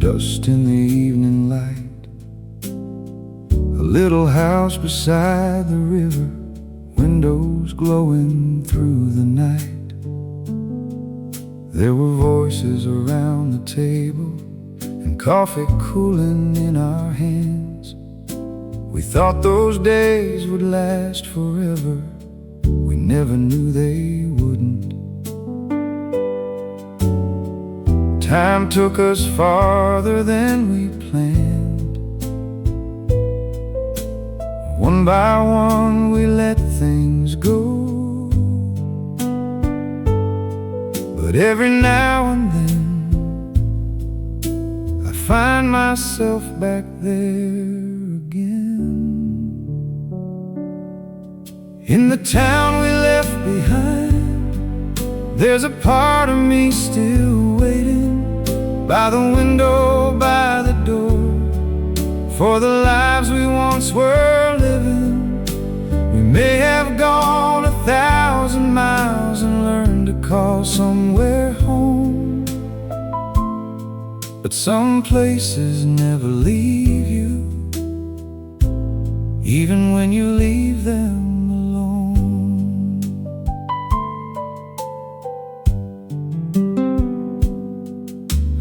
dust in the evening light. A little house beside the river, windows glowing through the night. There were voices around the table and coffee cooling in our hands. We thought those days would last forever. We never knew they wouldn't. Time took us farther than we planned. One by one we let things go. But every now and then I find myself back there again. In the town we left behind, there's a part of me still waiting by the window, by the door, for the lives we once were living. We may have gone 1,000 miles and learned to call somewhere home, but some places never leave you, even when you leave them alone.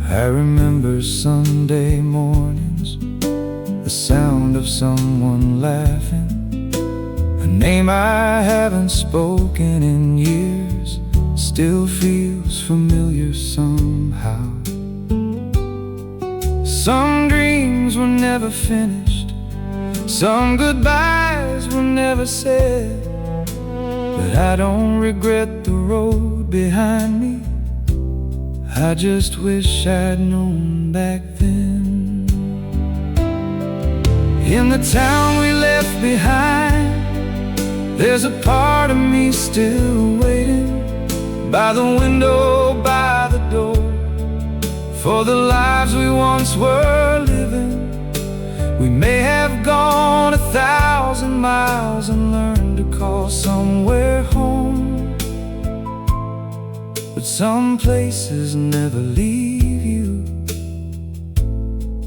I remember Sunday mornings, the sound of someone laughing, a name I haven't spoken in years still feels familiar somehow. Some dreams were never finished, some goodbyes were never said, but I don't regret the road behind me. I just wish I'd known back then. In the town we left behind, there's a part of me still waiting by the window, by the door, for the lives we once were living. We may have gone 1,000 miles and learned to call somewhere home, but some places never leave you,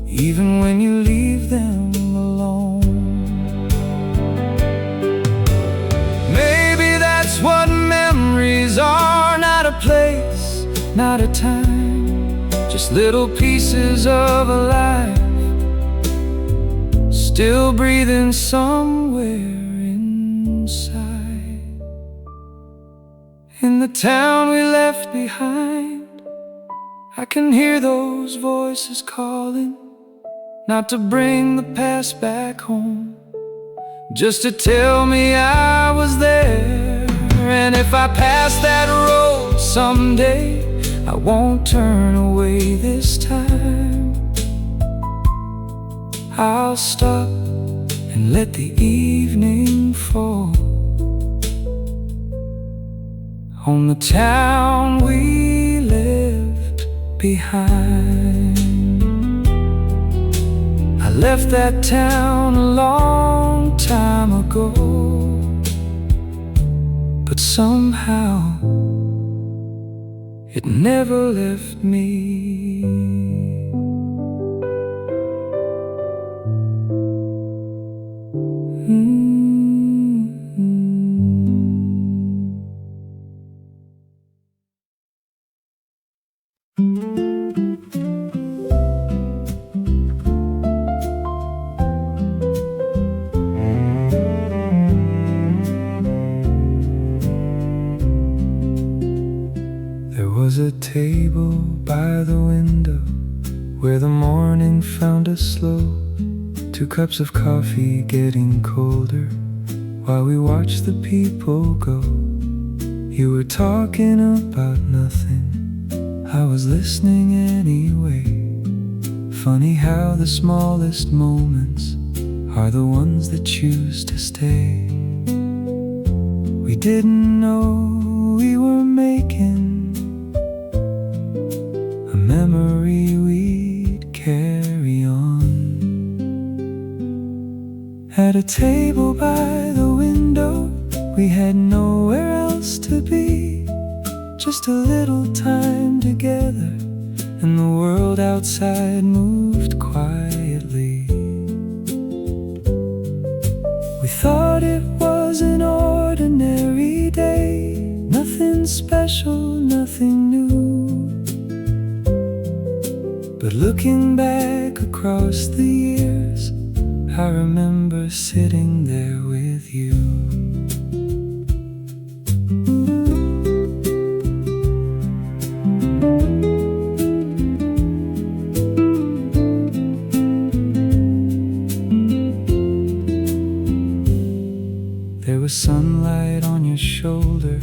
even when you leave them alone. Maybe that's what memories are, not a place, not a time, just little pieces of a life still breathing somewhere inside. In the town we left behind, I can hear those voices calling, not to bring the past back home, just to tell me I was there. And if I pass that road someday, I won't turn away this time. I'll stop and let the evening fall on the town we left behind. I left that town a long time ago, but somehow it never left me. There was a table by the window where the morning found us slow, 2 cups of coffee getting colder while we watched the people go. You were talking about nothing, I was listening anyway. Funny how the smallest moments are the ones that choose to stay. We didn't know we were making a memory we'd carry on. At a table by the window, we had nowhere else to be, just a little time together, and the world world outside moved quietly. We thought it was an ordinary day, nothing special, nothing new. But looking back across the years, I remember sitting there with you. There was sunlight on your shoulder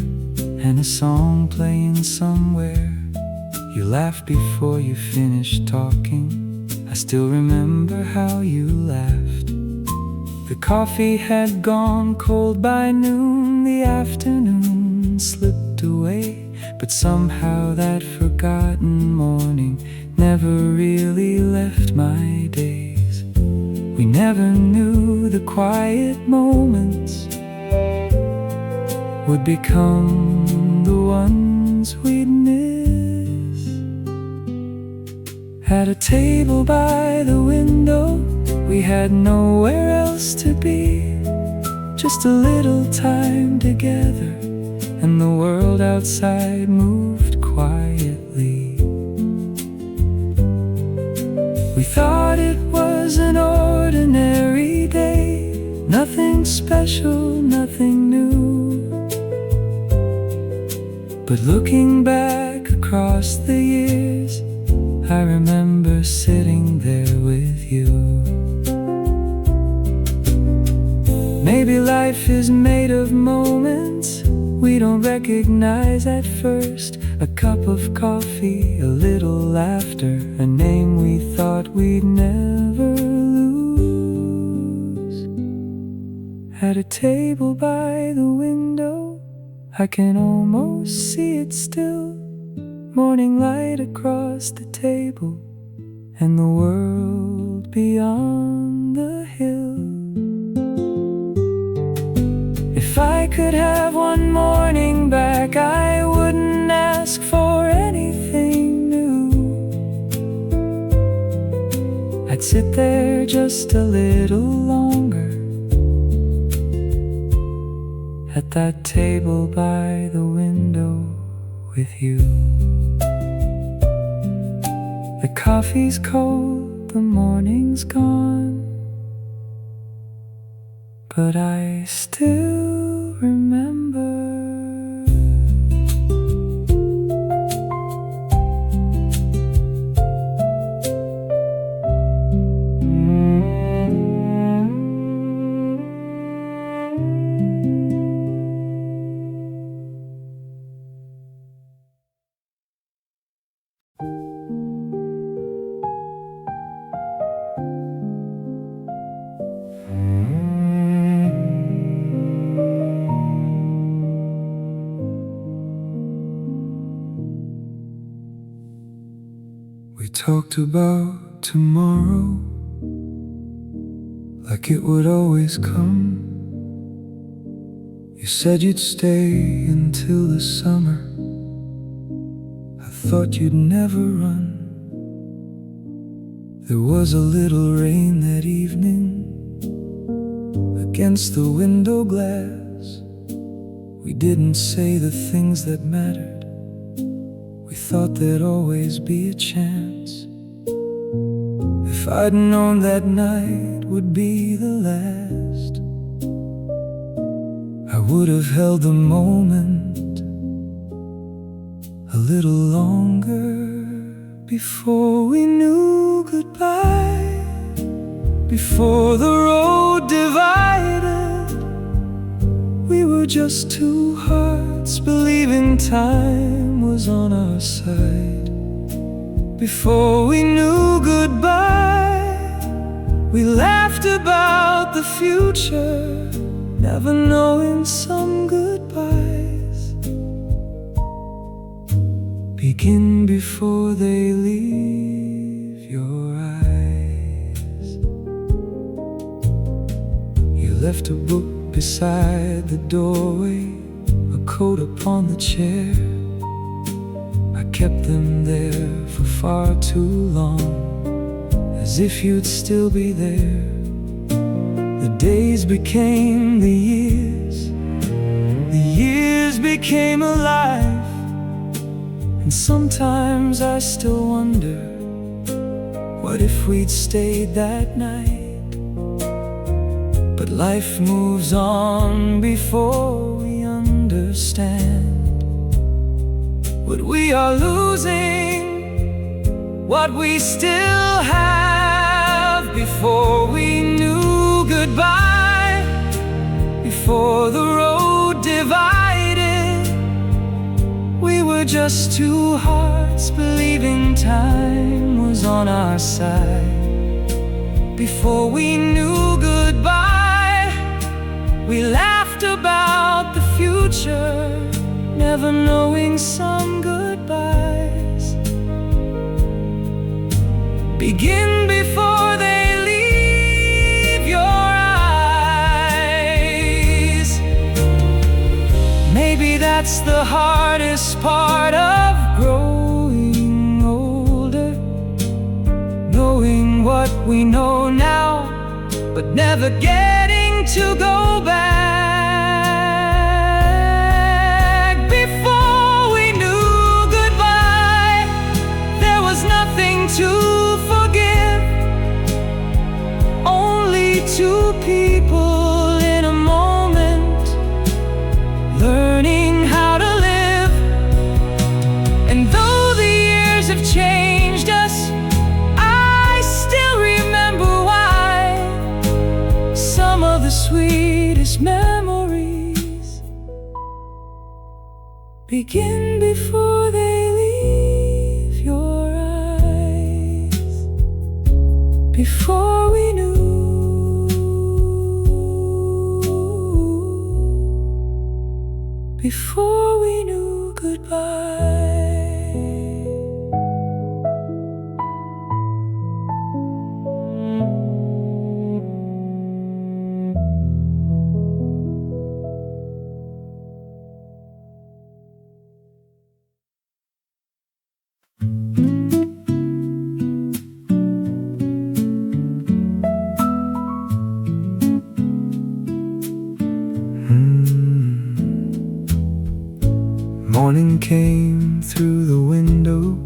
and a song playing somewhere. You laughed before you finished talking. I still remember how you laughed. The coffee had gone cold by noon. The afternoon slipped away, but somehow that forgotten morning never really left my days. We never knew the quiet moments would become the ones we'd miss. At a table by the window, we had nowhere else to be. Just a little time together, and the world outside moved quietly. We thought it was an ordinary day, nothing special, nothing new. But looking back across the years, I remember sitting there with you. Maybe life is made of moments we don't recognize at first. A cup of coffee, a little laughter, a name we thought we'd never lose. At a table by the window, I can almost see it still. Morning light across the table, and the world beyond the hill. If I could have one morning back, I wouldn't ask for anything new. I'd sit there just a little longer at that table by the window with you. The coffee's cold, the morning's gone, but I still remember. We talked about tomorrow like it would always come. You said you'd stay until the summer. I thought you'd never run. There was a little rain that evening against the window glass. We didn't say the things that mattered. We thought there'd always be a chance. If I'd known that night would be the last, I would have held the moment a little longer. Before we knew goodbye, before the road divided, we were just two hearts believing time was on our side. Before we knew goodbye, we laughed about the future, never knowing some goodbyes begin before they leave your eyes. You left a book beside the doorway, a coat upon the chair. I kept them there for far too long, as if you'd still be there. The days became the years became alive, and sometimes I still wonder, what if we'd stayed that night? But life moves on before we understand what we are losing, what we still have. Before we knew goodbye, before the road divided, we were just two hearts believing time was on our side. Before we knew goodbye, we laughed about the future, never knowing some goodbyes begin before they leave your eyes. Maybe that's the hardest part of growing older, knowing what we know now, but never getting to go back. Before we knew goodbye, there was nothing to forgive, only two people in a moment, learning how to live. And though the years have changed us, I still remember why. Some of the sweetest memories begin before they leave your eyes. Before we knew goodbye. Morning came through the window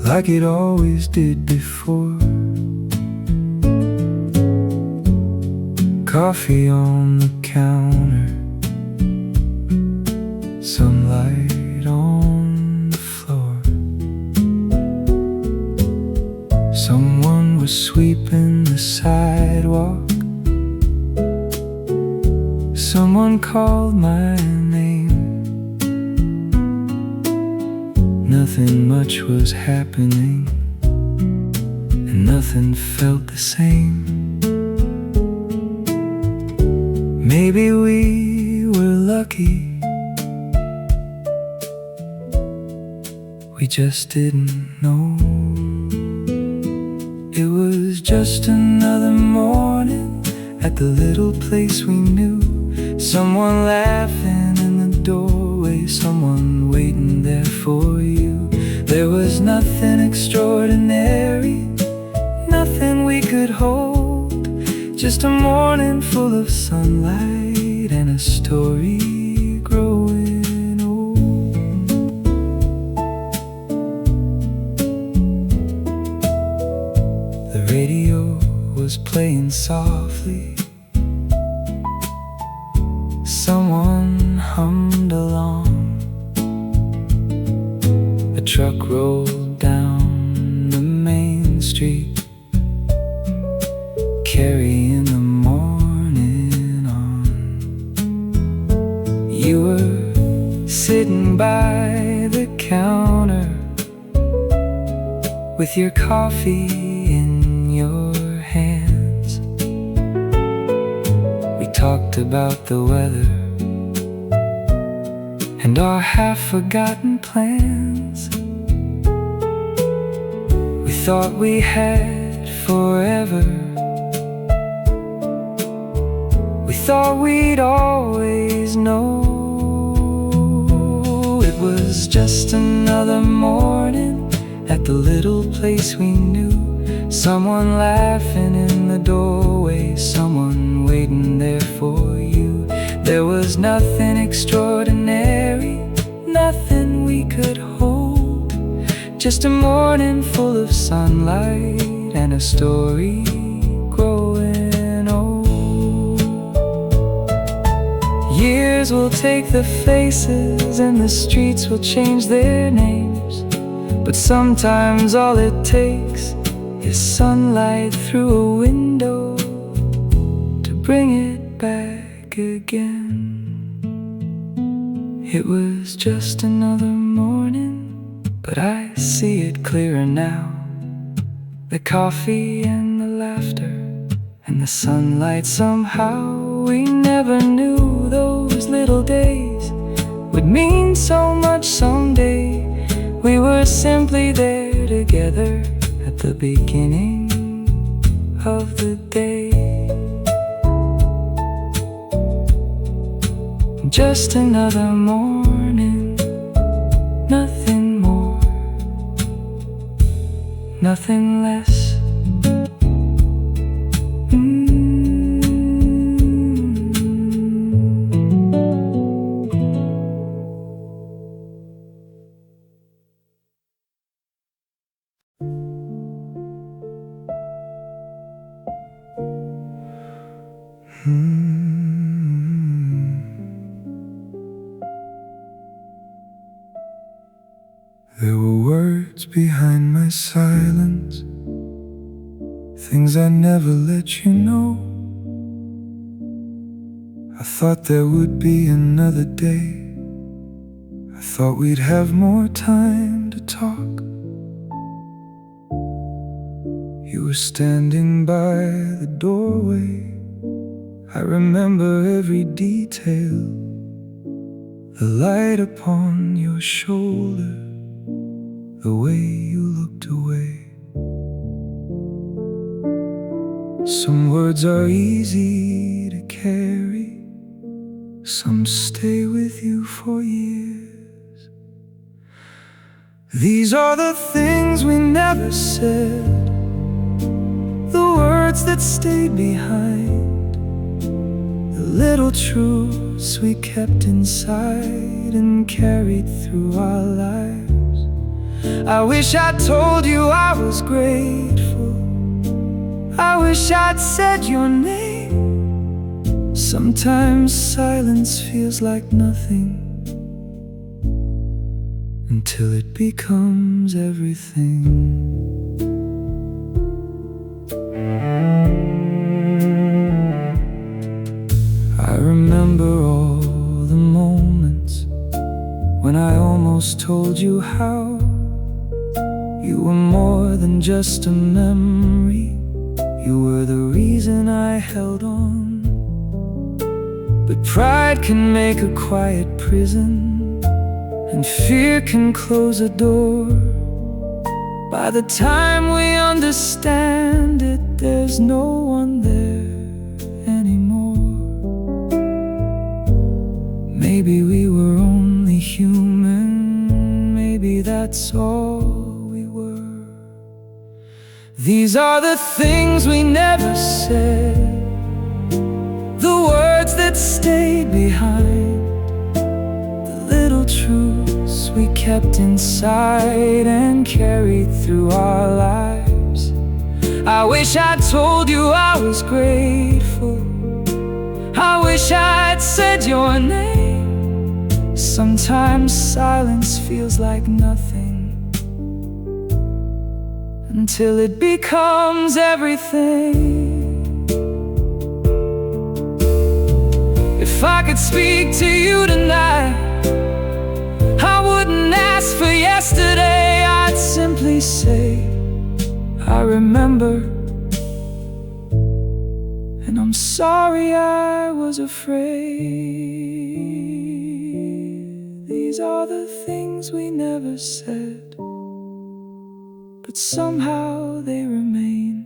like it always did before. Coffee on the counter, sunlight on the floor. Someone was sweeping the sidewalk. Someone called my name. Nothing much was happening, and nothing felt the same. Maybe we were lucky, we just didn't know. It was just another morning at the little place we knew. Someone laughing in the doorway, someone waiting there for you. There was nothing extraordinary, nothing we could hold, just a morning full of sunlight and a story growing old. The radio was playing softly. Someone hummed along. A truck rolled down the main street, carrying the morning on. You were sitting by the counter with your coffee in your hands. We talked about the weather and our half-forgotten plans. We thought we had forever. We thought we'd always know. It was just another morning at the little place we knew. Someone laughing in the doorway, someone waiting there for you. There was nothing extraordinary, nothing we could hold, just a morning full of sunlight and a story growing old. Years will take the faces and the streets will change their names, but sometimes all it takes is sunlight through a window to bring it back again. It was just another morning, but I see it clearer now. The coffee and the laughter and the sunlight, somehow we never knew those little days would mean so much someday. We were simply there together at the beginning of the day. Just another morning, nothing more, nothing less. There were words behind my silence, things I never let you know. I thought there would be another day, I thought we'd have more time to talk. You were standing by the doorway, I remember every detail, the light upon your shoulder, the way you looked away. Some words are easy to carry, some stay with you for years. These are the things we never said, the words that stayed behind, the little truths we kept inside and carried through our lives. I wish I told you I was grateful, I wish I'd said your name. Sometimes silence feels like nothing until it becomes everything. I remember all the moments when I almost told you how you were more than just a memory, you were the reason I held on. But pride can make a quiet prison, and fear can close a door. By the time we understand it, there's no one there anymore. Maybe we were only human, maybe that's all. These are the things we never said, the words that stayed behind, the little truths we kept inside and carried through our lives. I wish I told you I was grateful, I wish I'd said your name. Sometimes silence feels like nothing until it becomes everything. If I could speak to you tonight, I wouldn't ask for yesterday, I'd simply say, I remember, and I'm sorry I was afraid. These are the things we never said, but somehow they remain,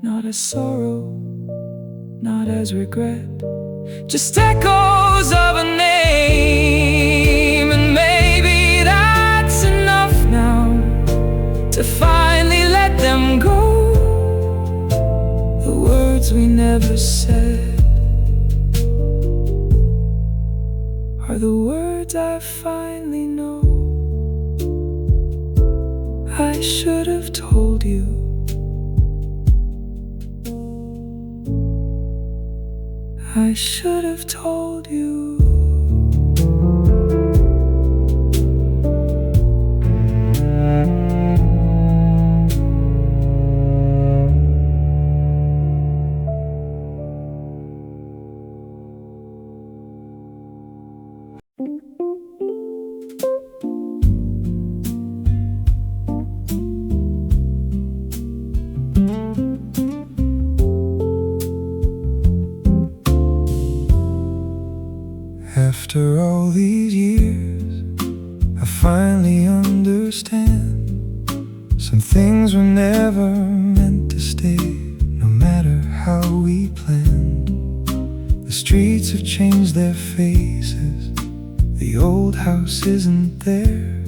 not as sorrow, not as regret, just echoes of a name. And maybe words we never said are the words I finally know. I should have told you. I should have told you. After all these years, I finally understand some things were never meant to stay, no matter how we planned. The streets have changed their faces, the old house isn't there,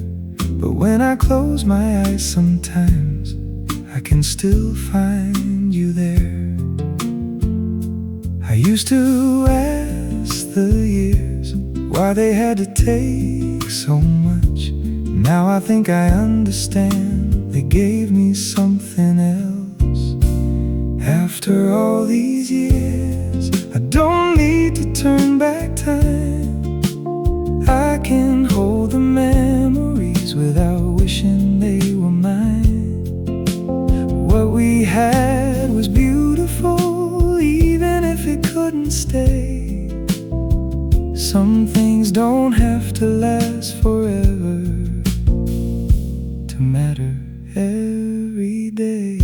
but when I close my eyes sometimes, I can still find you there. I used to ask the years why they had to take so much. Now I think I understand, they gave me something else. After all these years, I don't need to turn back time. I can hold the memories without wishing they were mine. What we had was beautiful, even if it couldn't stay. Some things don't have to last forever to matter every day.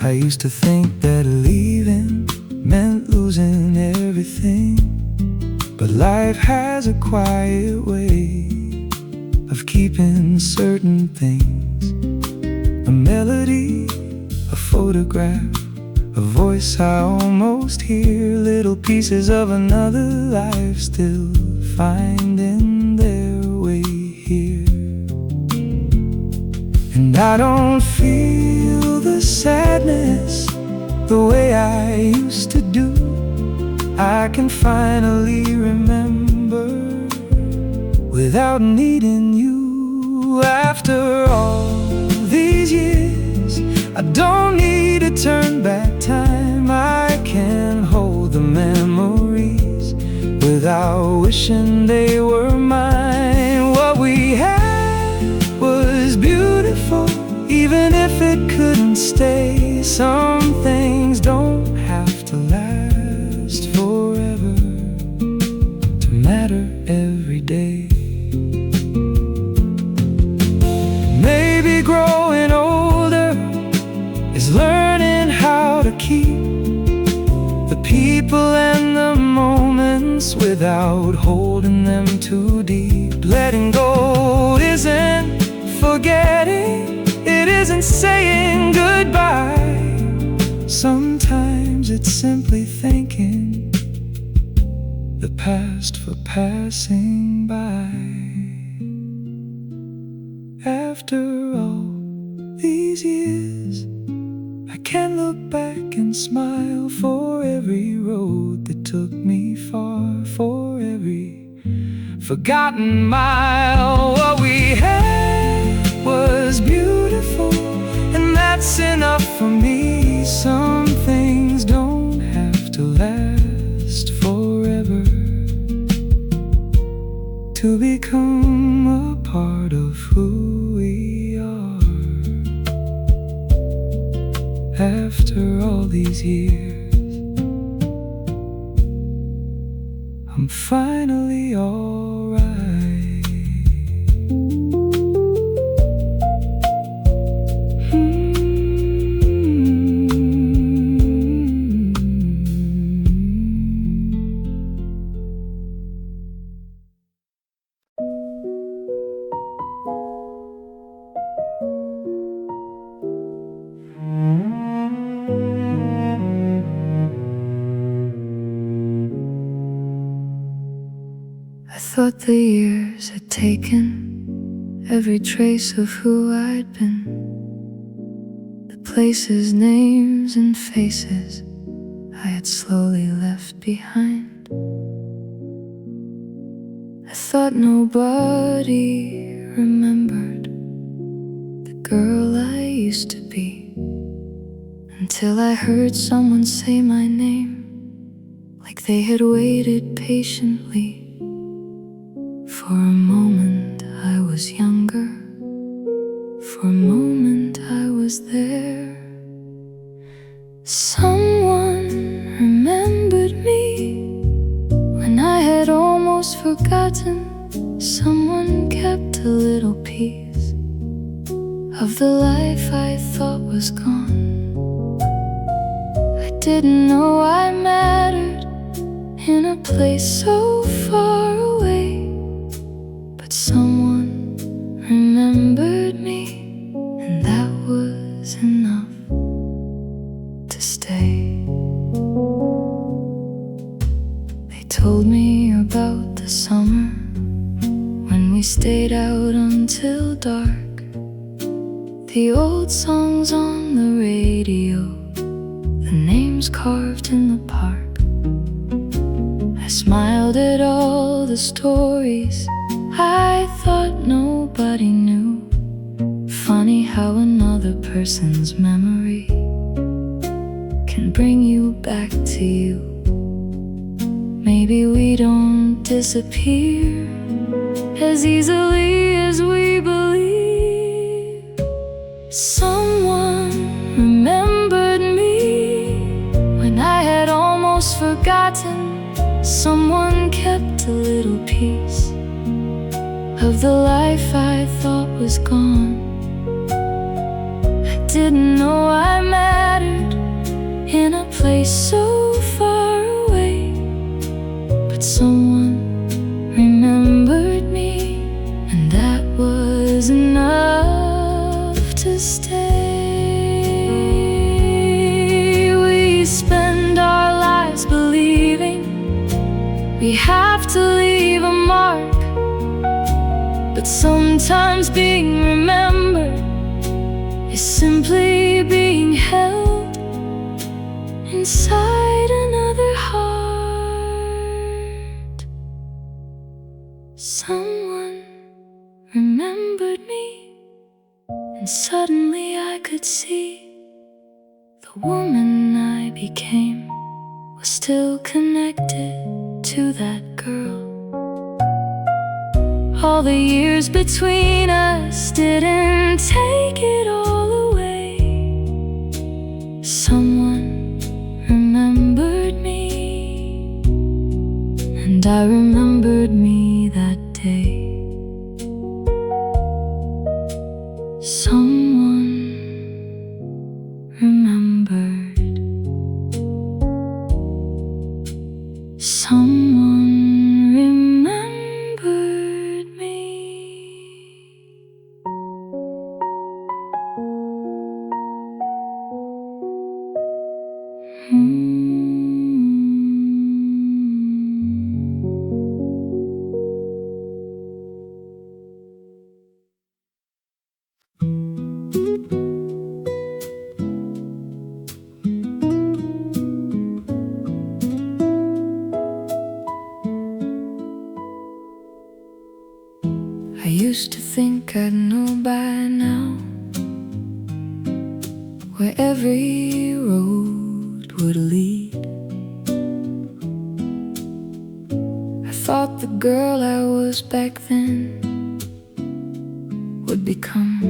I used to think that leaving meant losing everything, but life has a quiet way of keeping certain things. A melody, a photograph, a voice I almost hear, little pieces of another life still finding their way here. And I don't feel the sadness the way I used to do. I can finally remember without needing you. After all these years, I don't need to turn back time. I can hold the memories without wishing they were mine. What we had was beautiful, even if it couldn't stay. Some things don't have to last forever to matter every day. Maybe growing older is learning how to keep the people and the moments without holding them too deep. Letting go isn't forgetting, it isn't saying goodbye. Sometimes it's simply thanking the past for passing by. After all these years, I can look back and smile for every road that took me far, for every forgotten mile. What we had was beautiful, and that's enough for me. Some things don't have to last forever to become a part of who we are. After all these years, I'm finally alright. I thought the years had taken every trace of who I'd been, places, names and faces I had slowly left behind. I thought nobody remembered the girl I used to be, until I heard someone say my name, like they had waited patiently. For a moment I was younger, for a moment I was there. Someone remembered me when I had almost forgotten. Someone kept a little piece of the life I thought was gone. I didn't know I mattered in a place so far away, but someone remembered me, and that was enough to stay. They told me about the summer when we stayed out until dark, the old songs on the radio, the names carved in the park. I smiled at all the stories I thought nobody knew. Funny how another person's memory can bring you back to you. Maybe we don't disappear as easily as we believe. Someone remembered me when I had almost forgotten. Someone kept a little piece of the life I thought was gone. I didn't know I mattered in a place so far away, but someone remembered me, and that was enough to stay. We spend our lives believing we have to leave a mark, but sometimes being remembered is simply being held inside another heart. Someone remembered me, and suddenly I could see the woman I became was still connected to that girl. All the years between us didn't take it all away. Someone remembered me, and I remembered me that day. Someone remembered. Someone remembered me. I used to think I'd know by now where every road would lead. I thought the girl I was back then would become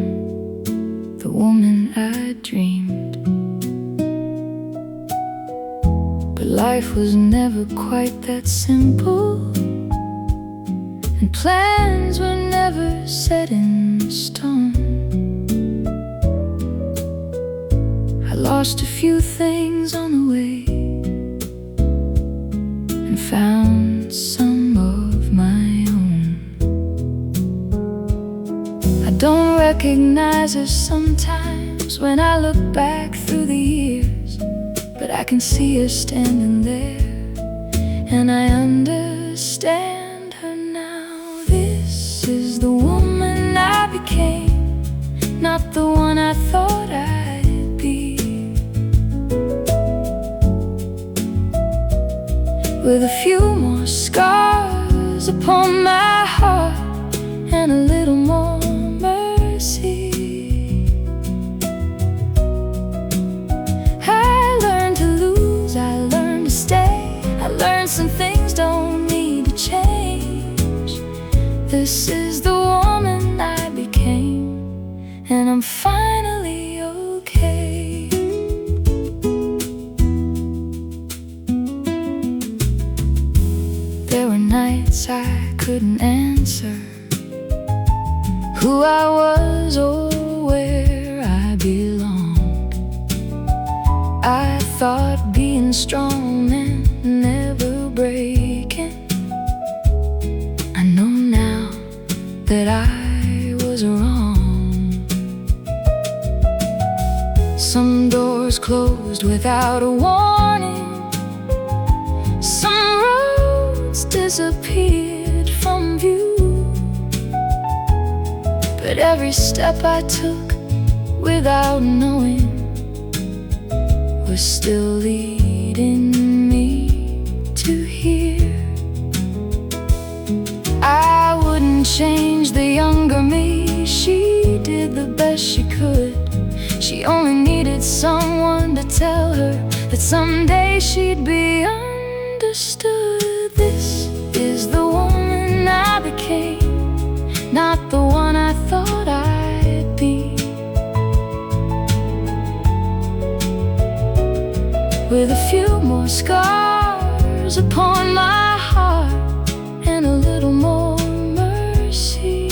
the woman I dreamed. But life was never quite that simple, and plans were never set in stone. I lost a few things on the way and found some of my own. I don't recognize her sometimes when I look back through the years, but I can see her standing there, and I understand her now. This is the woman I became, not the one I thought I'd be. with a few more scars upon my heart and a little more mercy. I learned to lose, I learned to stay, I learned some things don't need to change. This is the woman I became, and I'm finally okay. There were nights I couldn't answer who I was or where I belonged. I thought being strong meant never breaking. I know now that I was wrong. Some doors closed without a warning. Some roads disappeared from view. But every step I took without knowing was still leading me to here. I wouldn't change the younger me. She did the best she could. She only needed someone to tell her that someday she'd be understood. This is the woman I became, not the one I thought I'd be. With a few more scars upon my heart and a little more mercy.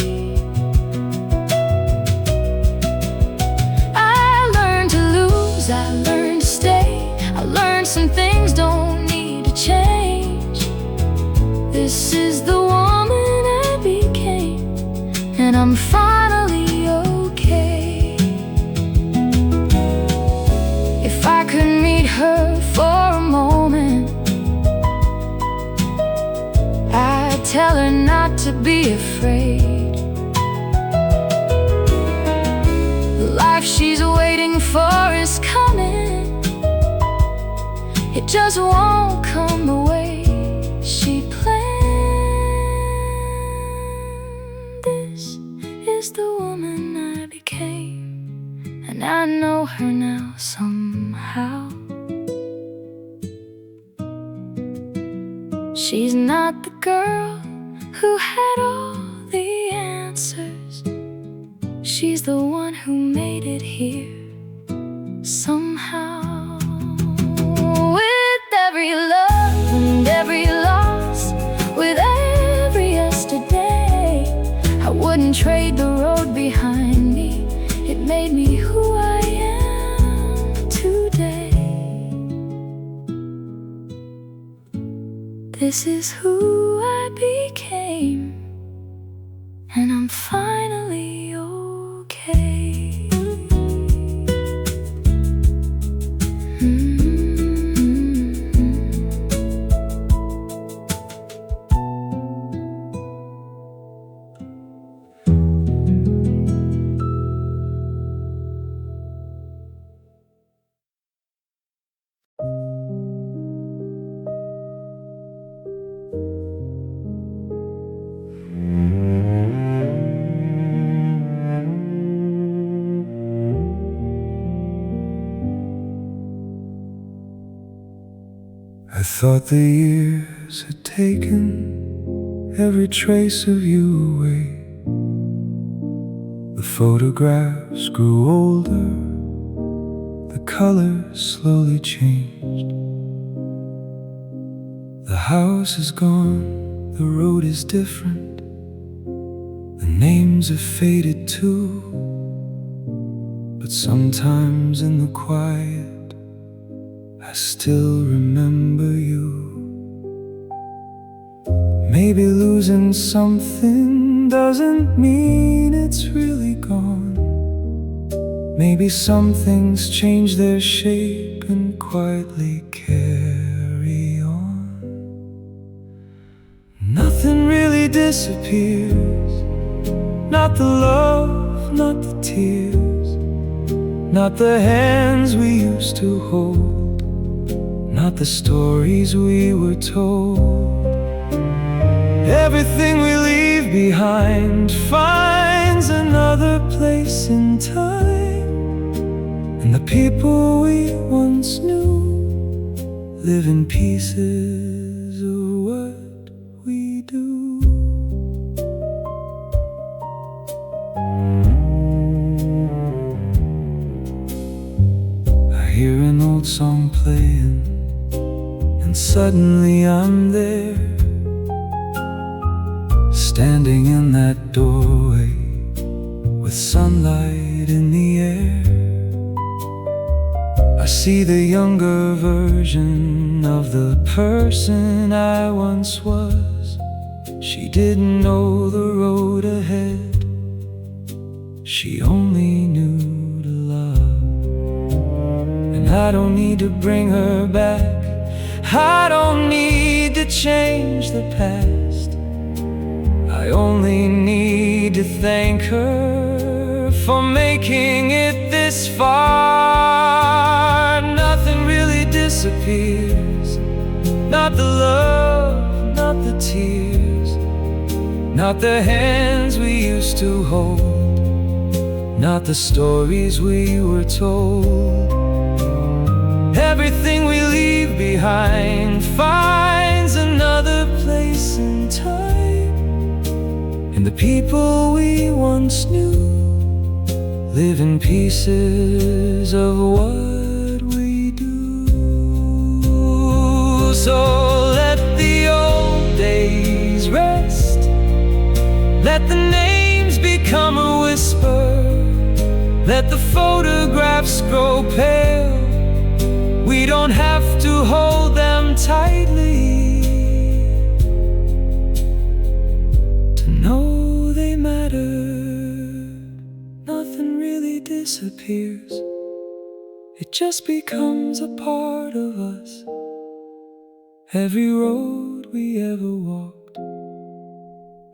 I learned to lose, I learned to stay, I learned some things don't need to change. This is the woman I became, and I'm finally okay. If I could meet her for a moment, I'd tell her not to be afraid. The life she's waiting for is coming. It just won't come the way she planned. This is the woman I became, and I know her now somehow. She's not the girl who had all the answers. She's the one who made it here somehow. With every love and every loss, with every yesterday, I wouldn't trade the road behind me. It made me who I am today. This is who I became, and I'm finally okay. I thought the years had taken every trace of you away. The photographs grew older, the colors slowly changed. The house is gone, the road is different, the names have faded too. But sometimes in the quiet, I still remember you. Maybe losing something doesn't mean it's really gone. Maybe some things change their shape and quietly carry on. Nothing really disappears, not the love, not the tears, not the hands we used to hold, not the stories we were told. Everything we leave behind finds another place in time, and the people we once knew live in pieces of what we do. I hear an old song playing, and suddenly I'm there, standing in that doorway with sunlight in the air. I see the younger version of the person I once was. She didn't know the road ahead, she only knew to love. And I don't need to bring her back, I don't need to change the past. I only need to thank her for making it this far. Nothing really disappears, not the love, not the tears, not the hands we used to hold, not the stories we were told. Everything we leave behind finds another place in time, and the people we once knew live in pieces of what we do. So let the old days rest, let the names become a whisper, let the photographs grow pale. We don't have to hold them tightly to know they matter. Nothing really disappears, it just becomes a part of us. Every road we ever walked,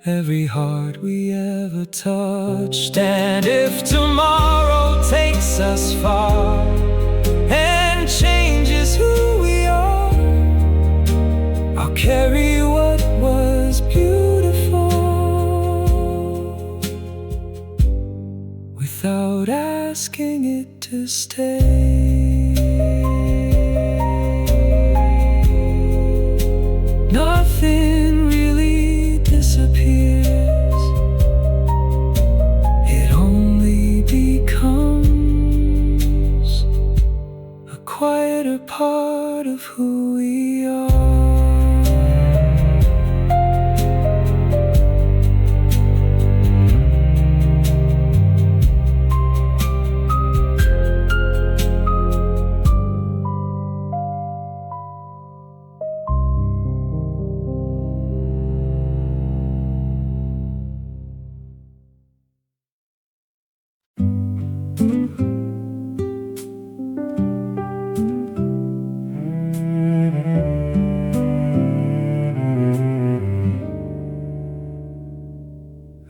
every heart we ever touched. And if tomorrow takes us far and changes who we are, I'll carry what was beautiful without asking it to stay. Nothing really disappears, it only becomes a quieter part of who we are.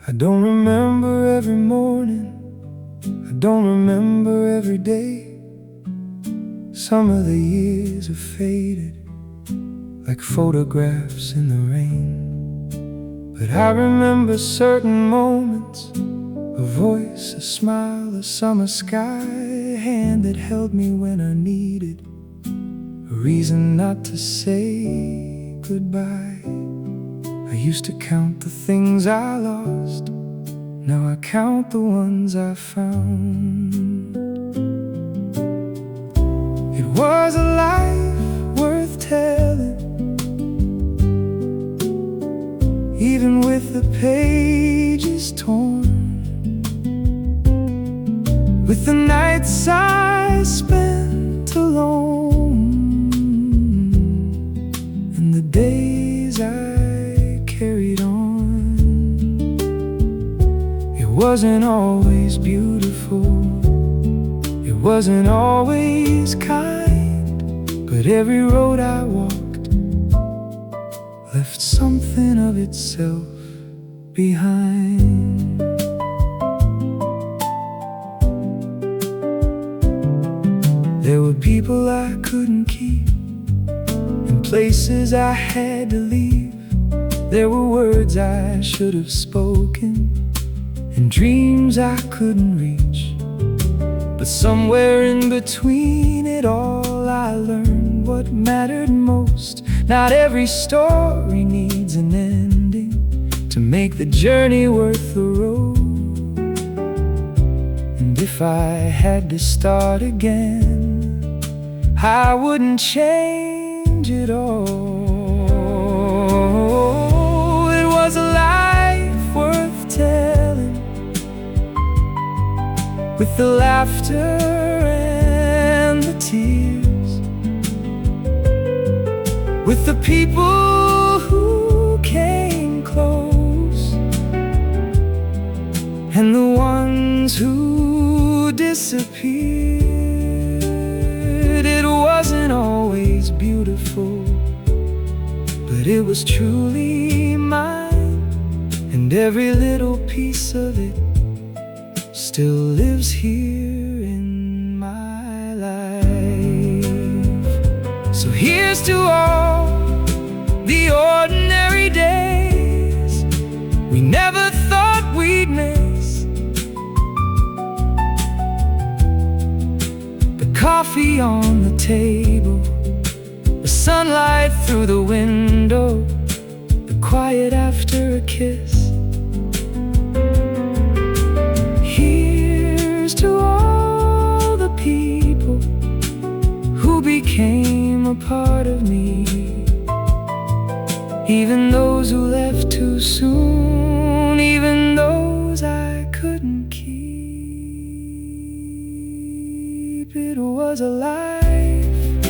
I don't remember every morning, I don't remember every day. Some of the years have faded like photographs in the rain. But I remember certain moments, a voice, a smile, a summer sky, a hand that held me when I needed a reason not to say goodbye. I used to count the things I lost, now I count the ones I found. It was a life worth telling, even with the pages torn, with the nights I spent alone, and the days I carried on. It wasn't always beautiful, it wasn't always kind, but every road I walked left something of itself behind. There were people I couldn't keep, places I had to leave. There were words I should have spoken and dreams I couldn't reach. But somewhere in between it all, I learned what mattered most. Not every story needs an ending to make the journey worth the road. And if I had to start again, I wouldn't change it all. It was a life worth telling, with the laughter and the tears, with the people who came close and the ones who disappeared. It wasn't always beautiful, but it was truly mine, and every little piece of it still lives here in my life. So here's to all the ordinary days we never thought we'd miss, the coffee on the table, the sunlight through the window, the quiet after a kiss. To all the people who became a part of me, even those who left too soon, even those I couldn't keep. It was a life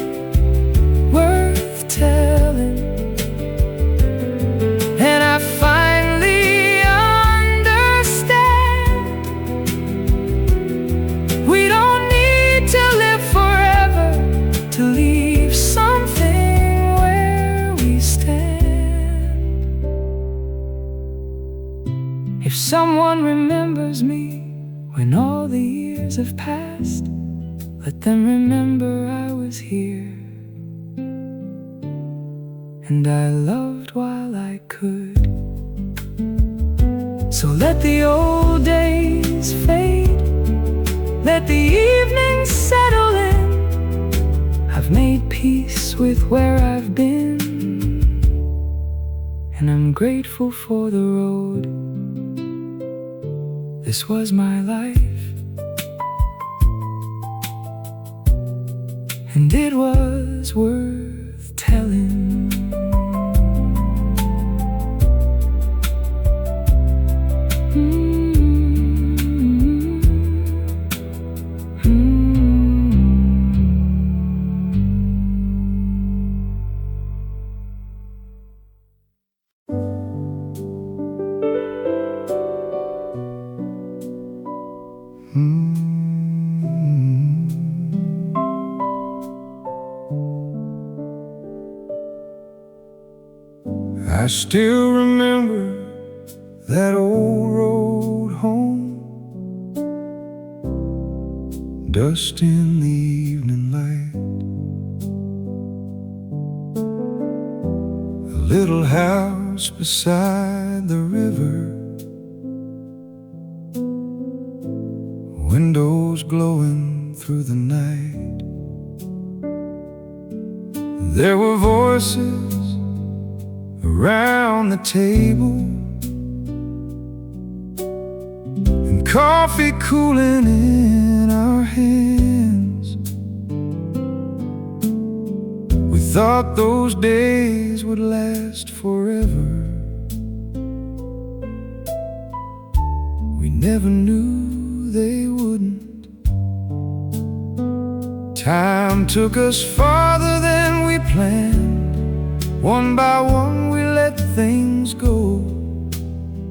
worth telling, and I finally if someone remembers me when all the years have passed, let them remember I was here, and I loved while I could. So let the old days fade, let the evenings settle in. I've made peace with where I've been, and I'm grateful for the road. This was my life, and it was worth telling. I still remember that old road home, dust in the evening light, a little house beside the river, windows glowing through the night. There were voices around the table, and coffee cooling in our hands. We thought those days would last forever. We never knew they wouldn't. Time took us farther than we planned. One by one we let things go,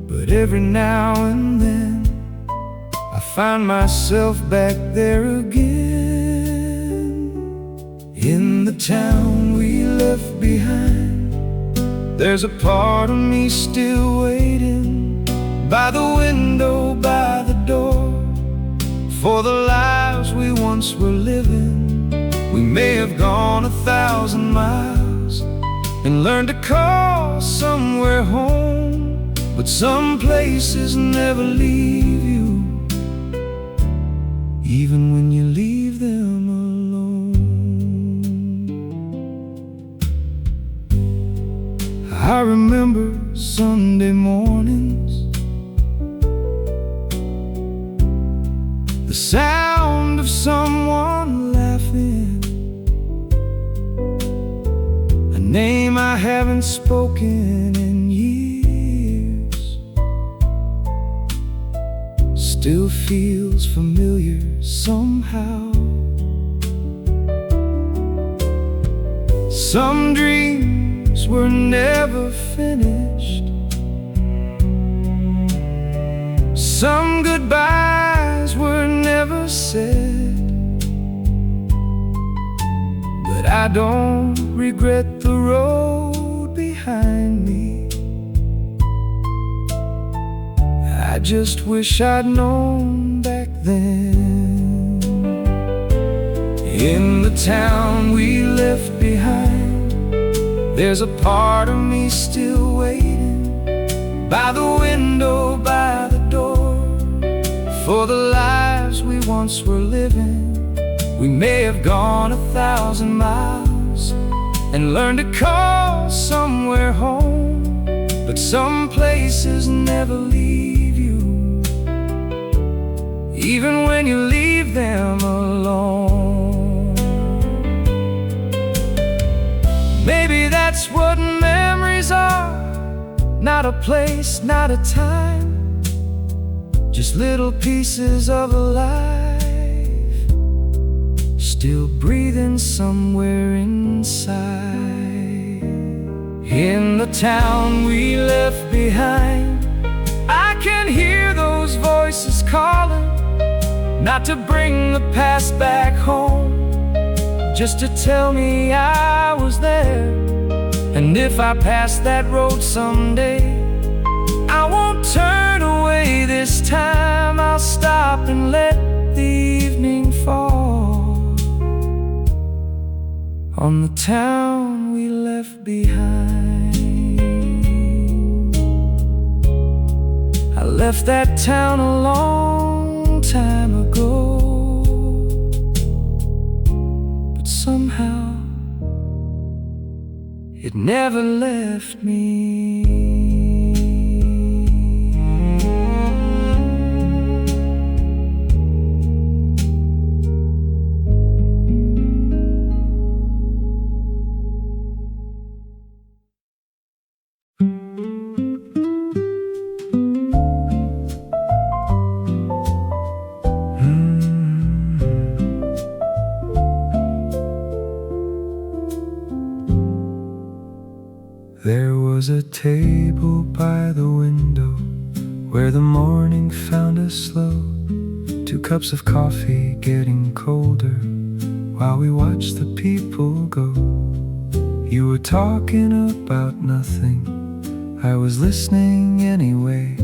but every now and then I find myself back there again. In the town we left behind, there's a part of me still waiting, by the window, by the door, for the lives we once were living. We may have gone 1,000 miles, and learn to call somewhere home. But some places never leave you, even when you leave them alone. I remember Sunday mornings, the sound of someone laughing, a name I haven't spoken in years, still feels familiar somehow. Some dreams were never finished, some goodbyes were never said, but I don't regret the road behind me. I just wish I'd known back then. In the town we left behind, there's a part of me still waiting, by the window, by the door, for the lives we once were living. We may have gone 1,000 miles and learned to call somewhere home, but some places never leave you, even when you leave them alone. Maybe that's what memories are, not a place, not a time, just little pieces of a life, still breathing somewhere inside. In the town we left behind, I can hear those voices calling, not to bring the past back home, just to tell me I was there. And if I pass that road someday, I won't turn away this time. I'll stop and let the evening fall on the town we left behind. I left that town a long time ago, but somehow it never left me. There was a table by the window where the morning found us slow, 2 cups of coffee getting colder while we watched the people go. You were talking about nothing, I was listening anyway.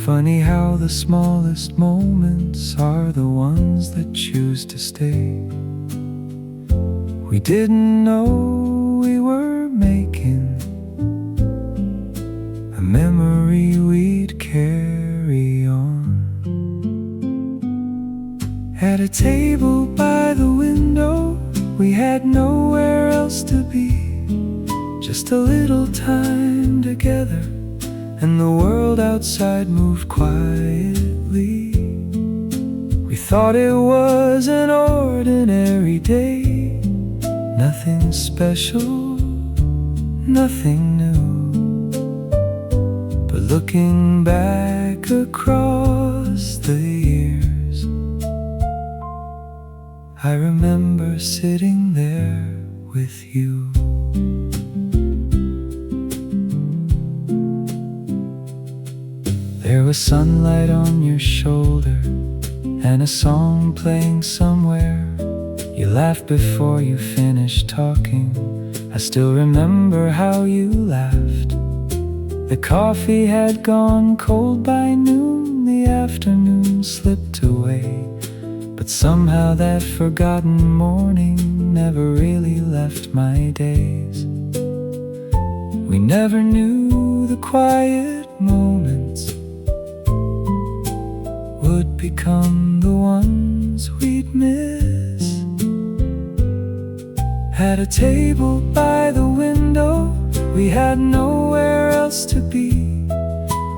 Funny how the smallest moments are the ones that choose to stay. We didn't know we were making a memory we'd carry on. At a table by the window, we had nowhere else to be, just a little time together, and the world outside moved quietly. We thought it was an ordinary day, nothing special, nothing new. But looking back across the years, I remember sitting there with you. There was sunlight on your shoulder and a song playing somewhere. You laughed before you finished talking. I still remember how you laughed. The coffee had gone cold by noon, the afternoon slipped away, but somehow that forgotten morning never really left my days. We never knew the quiet moments would become the ones we'd miss. At a table by the window, we had nowhere else to be.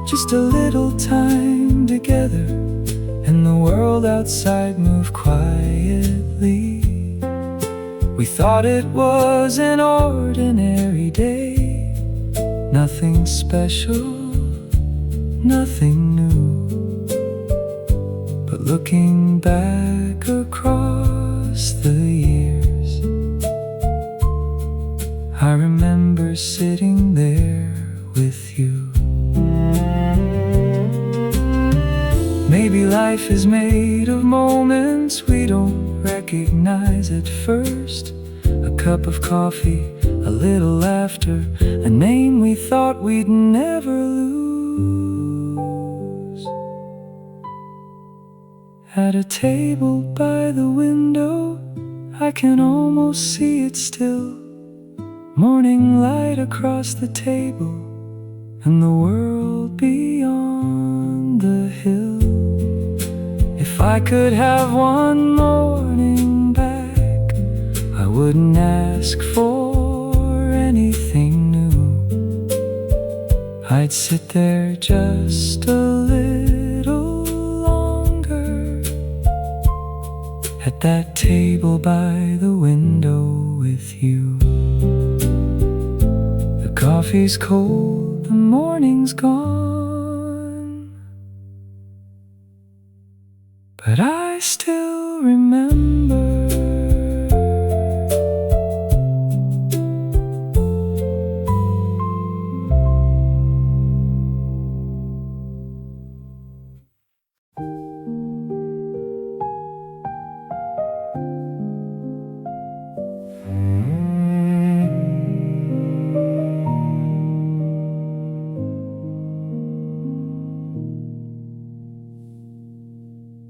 Just a little time together, and the world outside moved quietly. We thought it was an ordinary day, nothing special, nothing new. But looking back across the years, I remember sitting there with you. Maybe life is made of moments we don't recognize at first. A cup of coffee, a little laughter, a name we thought we'd never lose. At a table by the window, I can almost see it still. Morning light across the table, and the world beyond the hill. If I could have one morning back, I wouldn't ask for anything new. I'd sit there just a little longer at that table by the window with you. The coffee's cold, the morning's gone, but I still remember.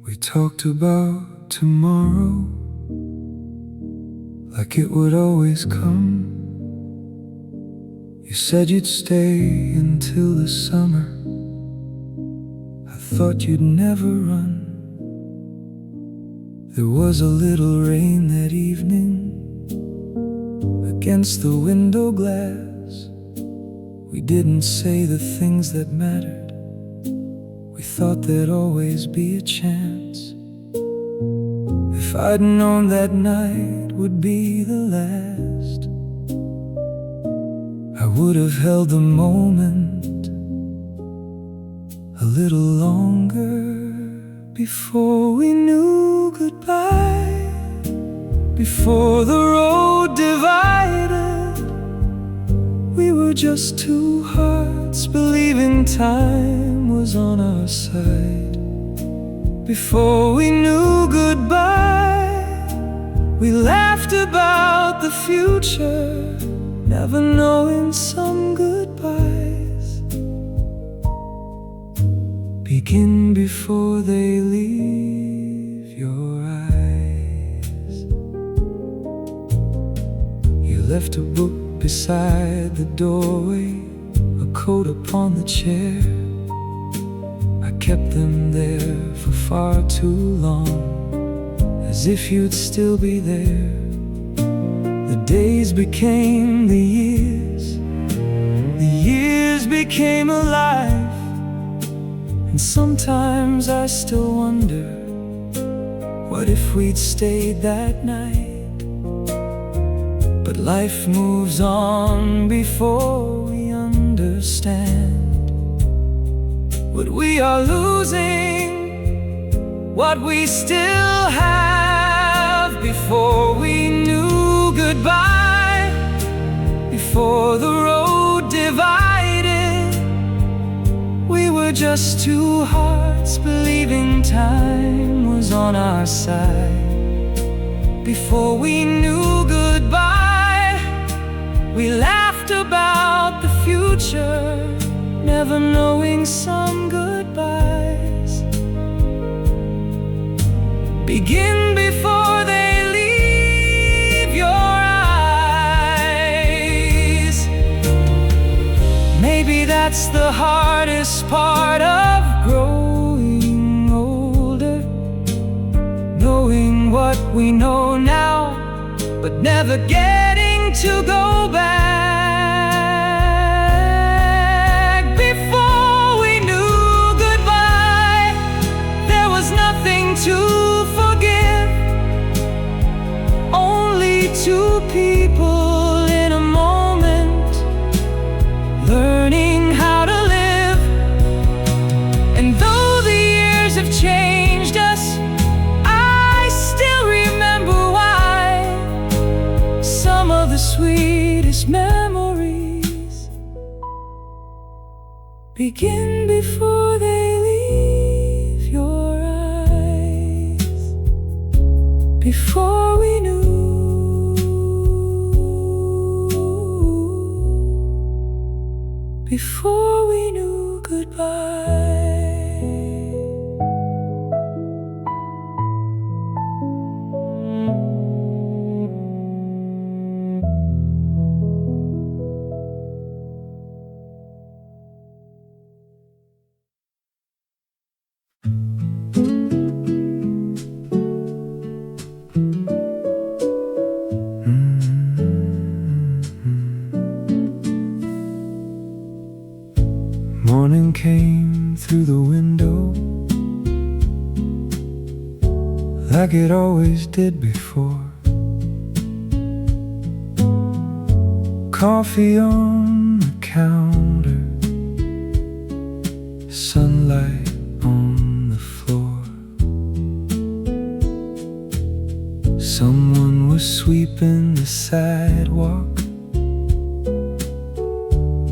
We talked about tomorrow like it would always come. You said you'd stay until the summer. I thought you'd never run. There was a little rain that evening against the window glass. We didn't say the things that mattered. We thought there'd always be a chance. If I'd known that night would be the last, I would have held the moment a little longer. Before we knew goodbye, before the road divided, we were just two hearts believing time was on our side. Before we knew goodbye, we laughed about the future, never knowing some goodbyes begin before they leave your eyes. You left a book beside the doorway, a coat upon the chair. I kept them there for far too long, as if you'd still be there. The days became the years became alive, and sometimes I still wonder, what if we'd stayed that night? But life moves on before we understand what we are losing, what we still have. Before we knew goodbye, before the road divided, we were just two hearts believing time was on our side. Before we knew goodbye, we laughed about the future, never knowing some goodbyes begin before they leave your eyes. that's the hardest part of growing older. Knowing what we know now, but never getting to go back. Before we knew goodbye, there was nothing to forgive. Only two people in a moment, learning how to live. And though the years have changed us, I still remember why. Some of the sweetest memories begin before they leave your eyes. Before we knew, before we knew goodbye. Morning came through the window like it always did before. Coffee on the counter, sunlight on the floor. Someone was sweeping the sidewalk.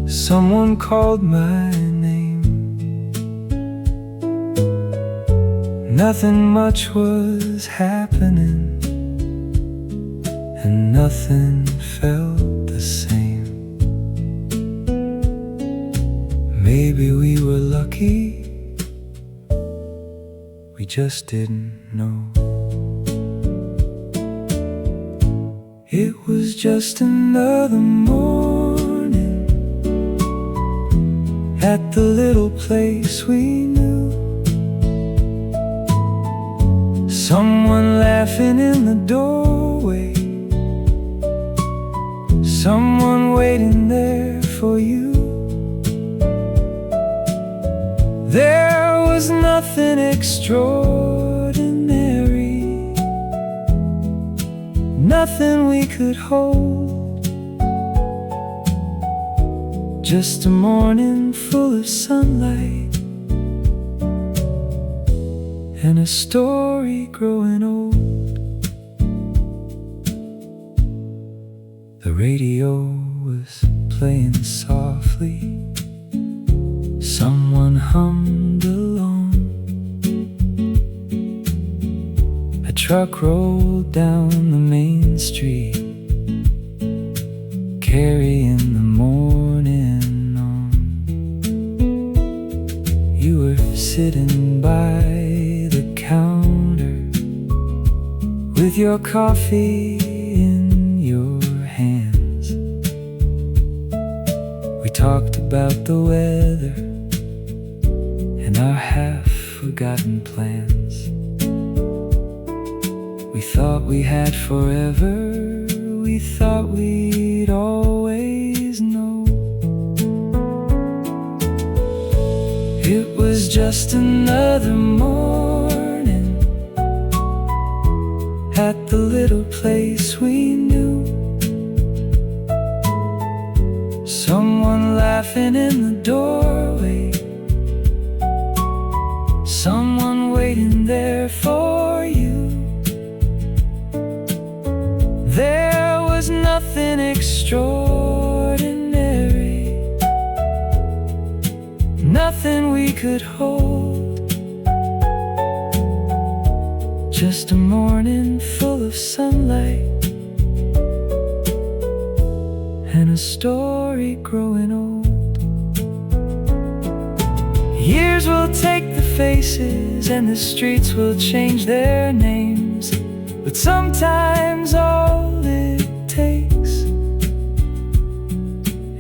Someone called my name. Nothing much was happening, and nothing felt the same. Maybe we were lucky, we just didn't know. It was just another morning at the little place we knew. Someone laughing in the doorway, someone waiting there for you. There was nothing extraordinary, nothing we could hold. Just a morning full of sunlight and a story growing old. The radio was playing softly, someone hummed along. A truck rolled down the main street, carrying the morning on. You were sitting by the counter with your coffee in your hands. We talked about the weather and our half-forgotten plans. We thought we had forever, we thought we'd always know. It was just another morning at the little place we knew. Someone laughing in the doorway, someone waiting there for you. There was nothing extraordinary, nothing we could hold. Just a morning full of sunlight and a story growing old. Years will take the faces and the streets will change their names, but sometimes all it takes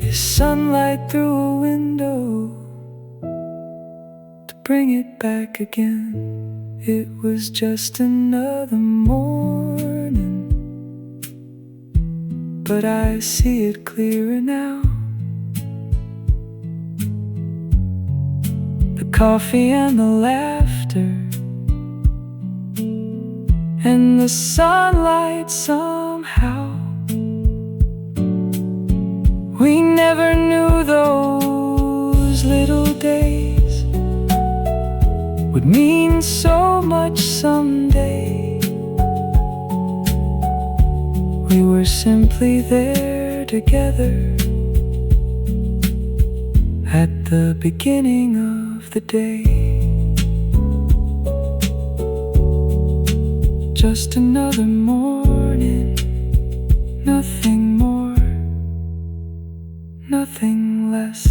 is sunlight through a window bring it back again. It was just another morning, but I see it clearer now. The coffee and the laughter and the sunlight somehow. We never knew those little days would mean so much someday. We were simply there together at the beginning of the day. Just another morning, nothing more, nothing less.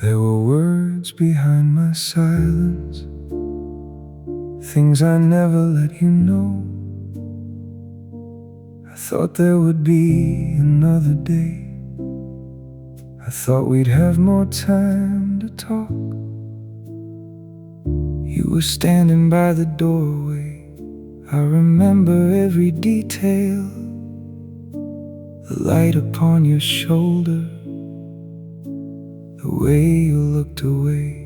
There were words behind my silence, things I never let you know. I thought there would be another day. I thought we'd have more time to talk. You were standing by the doorway. I remember every detail. The light upon your shoulder, the way you looked away.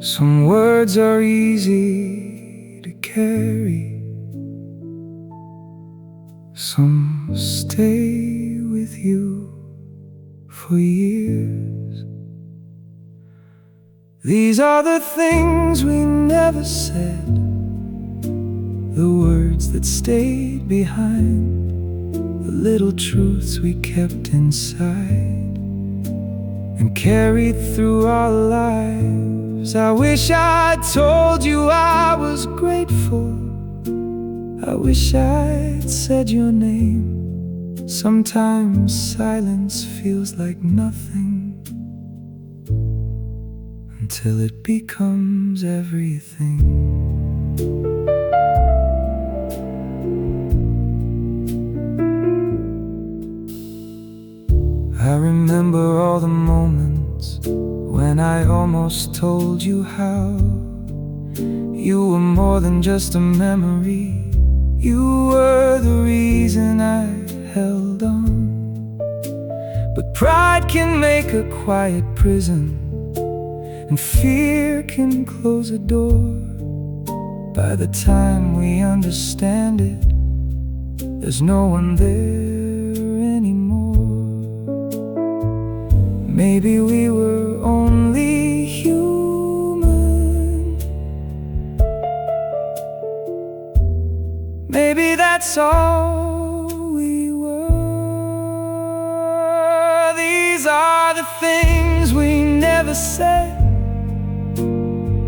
Some words are easy to carry, some stay with you for years. These are the things we never said, the words that stayed behind, the little truths we kept inside and carried through our lives. I wish I'd told you I was grateful. I wish I'd said your name. Sometimes silence feels like nothing until it becomes everything. I remember all the moments when I almost told you how you were more than just a memory. You were the reason I held on. But pride can make a quiet prison, and fear can close a door. By the time we understand it, there's no one there anymore. Maybe we were only human. Maybe that's all we were. These are the things we never said,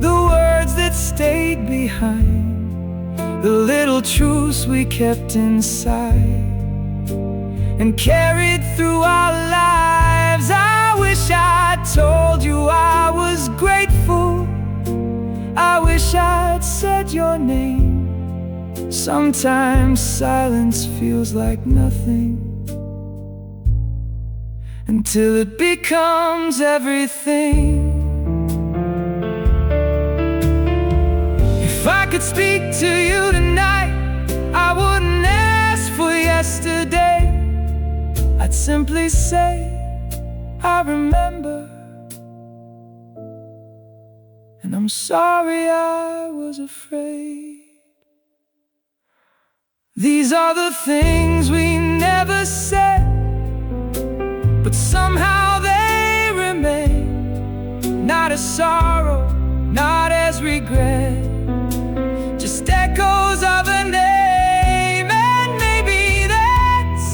the words that stayed behind, the little truths we kept inside and carried through our lives. I wish I told you I was grateful. I wish I'd said your name. Sometimes silence feels like nothing until it becomes everything. If I could speak to you tonight, I wouldn't ask for yesterday. I'd simply say, I remember, and I'm sorry I was afraid. These are the things we never said, but somehow they remain, not as sorrow, not as regret, just echoes of a name. And maybe that's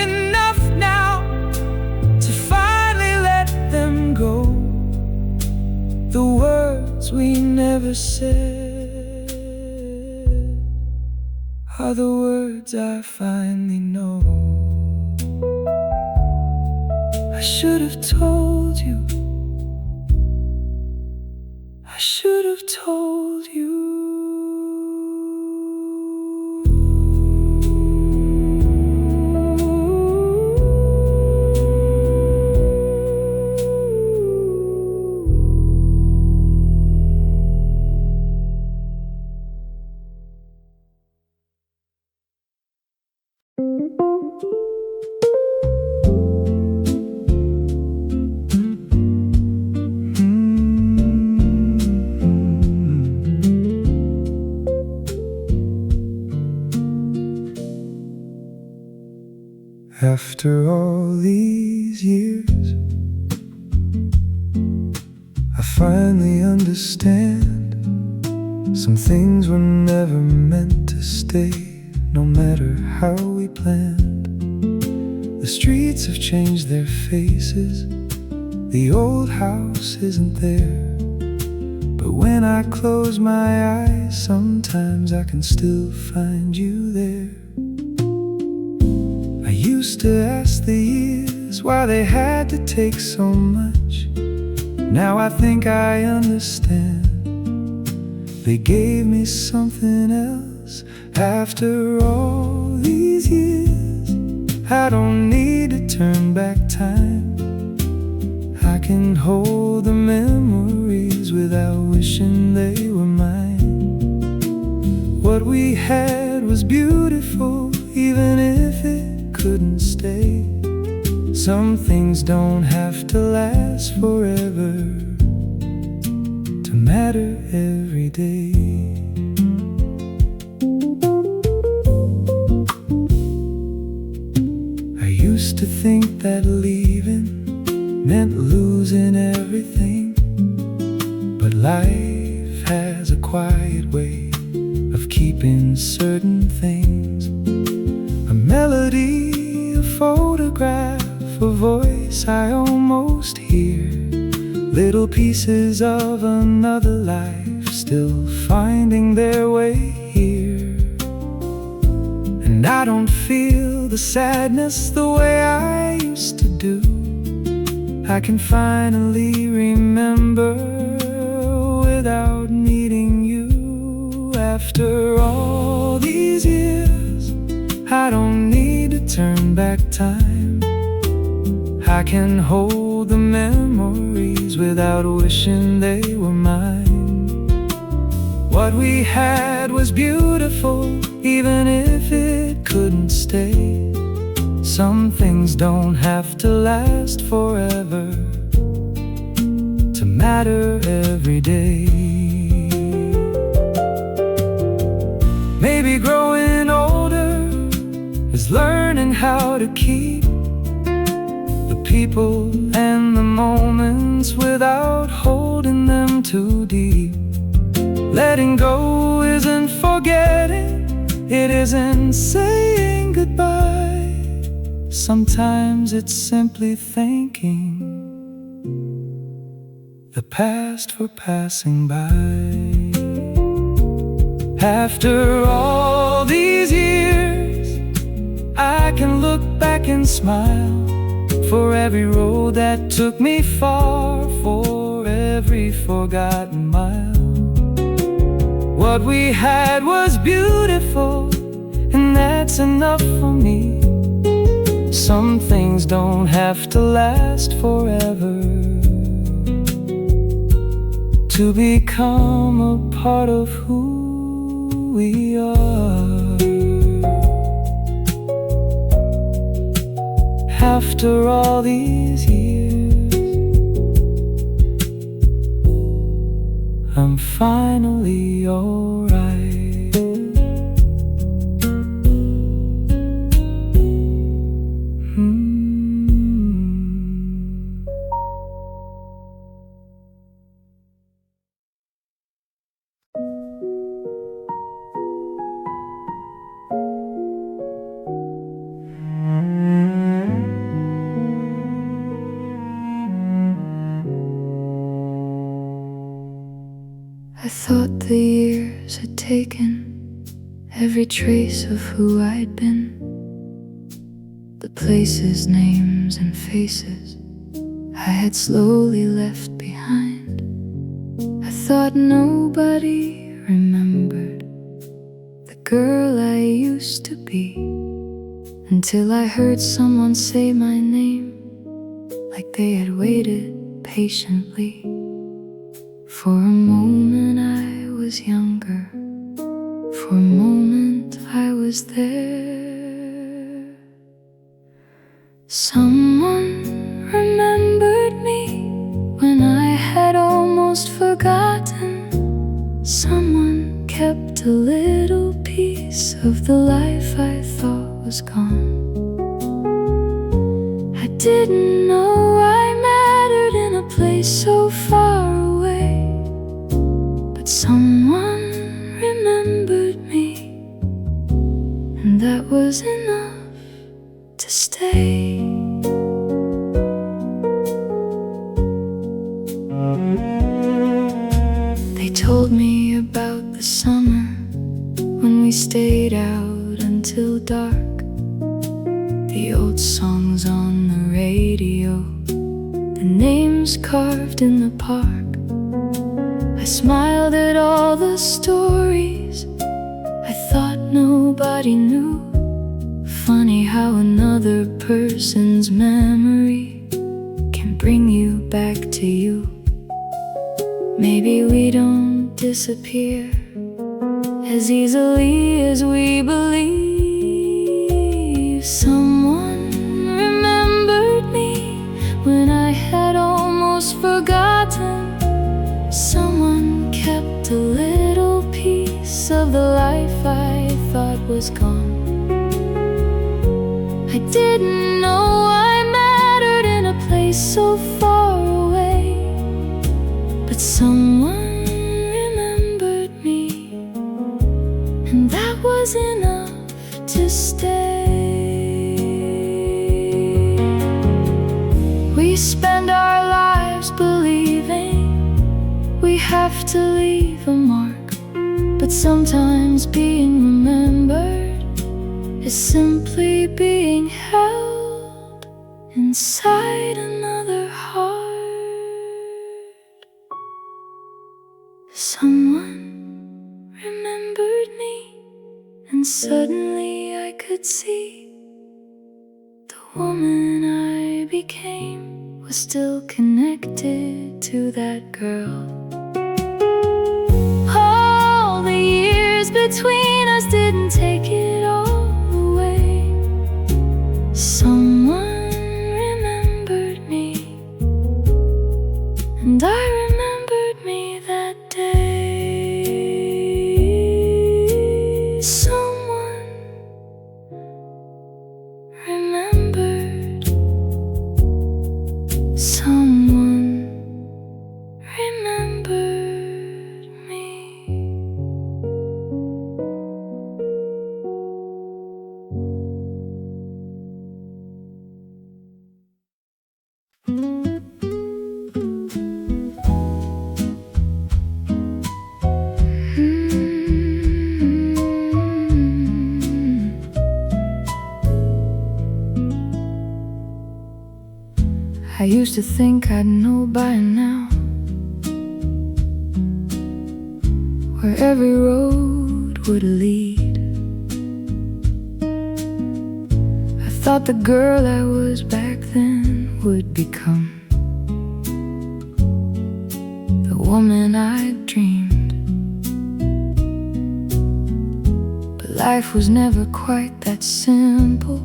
enough now to finally let them go. said are the words I finally know. I should have told you. I should have told you. After all these years, I finally understand some things were never meant to stay, no matter how we planned. The streets have changed their faces, the old house isn't there. But when I close my eyes, sometimes I can still find you there. I used to ask the years why they had to take so much. Now I think I understand. They gave me something else. After all these years, I don't need to turn back time. I can hold the memories without wishing they were mine. What we had was beautiful, even if it couldn't stay. Some things don't have to last forever to matter every day. I used to think that leaving meant losing everything, but life has a quiet way of keeping certain things. A melody, a photograph, a voice I almost hear, little pieces of another life still finding their way here. And I don't feel the sadness the way I used to do. I can finally remember without needing you. After all these years, I don't need to turn back time. I can hold the memories without wishing they were mine. What we had was beautiful, even if it couldn't stay. Some things don't have to last forever to matter every day. Maybe growing older is learning how to keep the people and the moments without holding them too deep. Letting go isn't forgetting, it isn't saying goodbye. Sometimes it's simply thanking the past for passing by. After all these years, I can look back and smile. For every road that took me far, for every forgotten mile. What we had was beautiful, and that's enough for me. Some things don't have to last forever to become a part of who we are. After all these years, I'm finally alright. I thought the years had taken every trace of who I'd been. The places, names, and faces I had slowly left behind. I thought nobody remembered the girl I used to be, until I heard someone say my name, like they had waited patiently. For a moment I was younger, for a moment I was there. Someone remembered me when I had almost forgotten. Someone kept a little piece of the life I thought was gone. I didn't know I mattered in a place so far away, but someone remembered me, and that was enough to stay. They told me about the summer when we stayed out until dark. The old songs on the radio, the names carved in the park. I smiled at all the stories I thought nobody knew. Funny how another person's memory can bring you back to you. Maybe we don't disappear as easily as we believe. Someone remembered me when I had almost forgotten. Someone kept a little piece of the life I thought was gone. I didn't know I mattered in a place so far away, but someone remembered me, and that was enough to stay. We spend our lives believing we have to leave a mark, but sometimes being remembered is simply being held inside another heart. Someone remembered me, and suddenly I could see the woman I became was still connected to that girl. All the years between us didn't take it all away. Someone remembered me, and I remembered me that day. Someone remembered. Someone remembered me. I used to think I'd know by now where every road would lead. I thought the girl I was back then would become the woman I'd dreamed. But life was never quite that simple,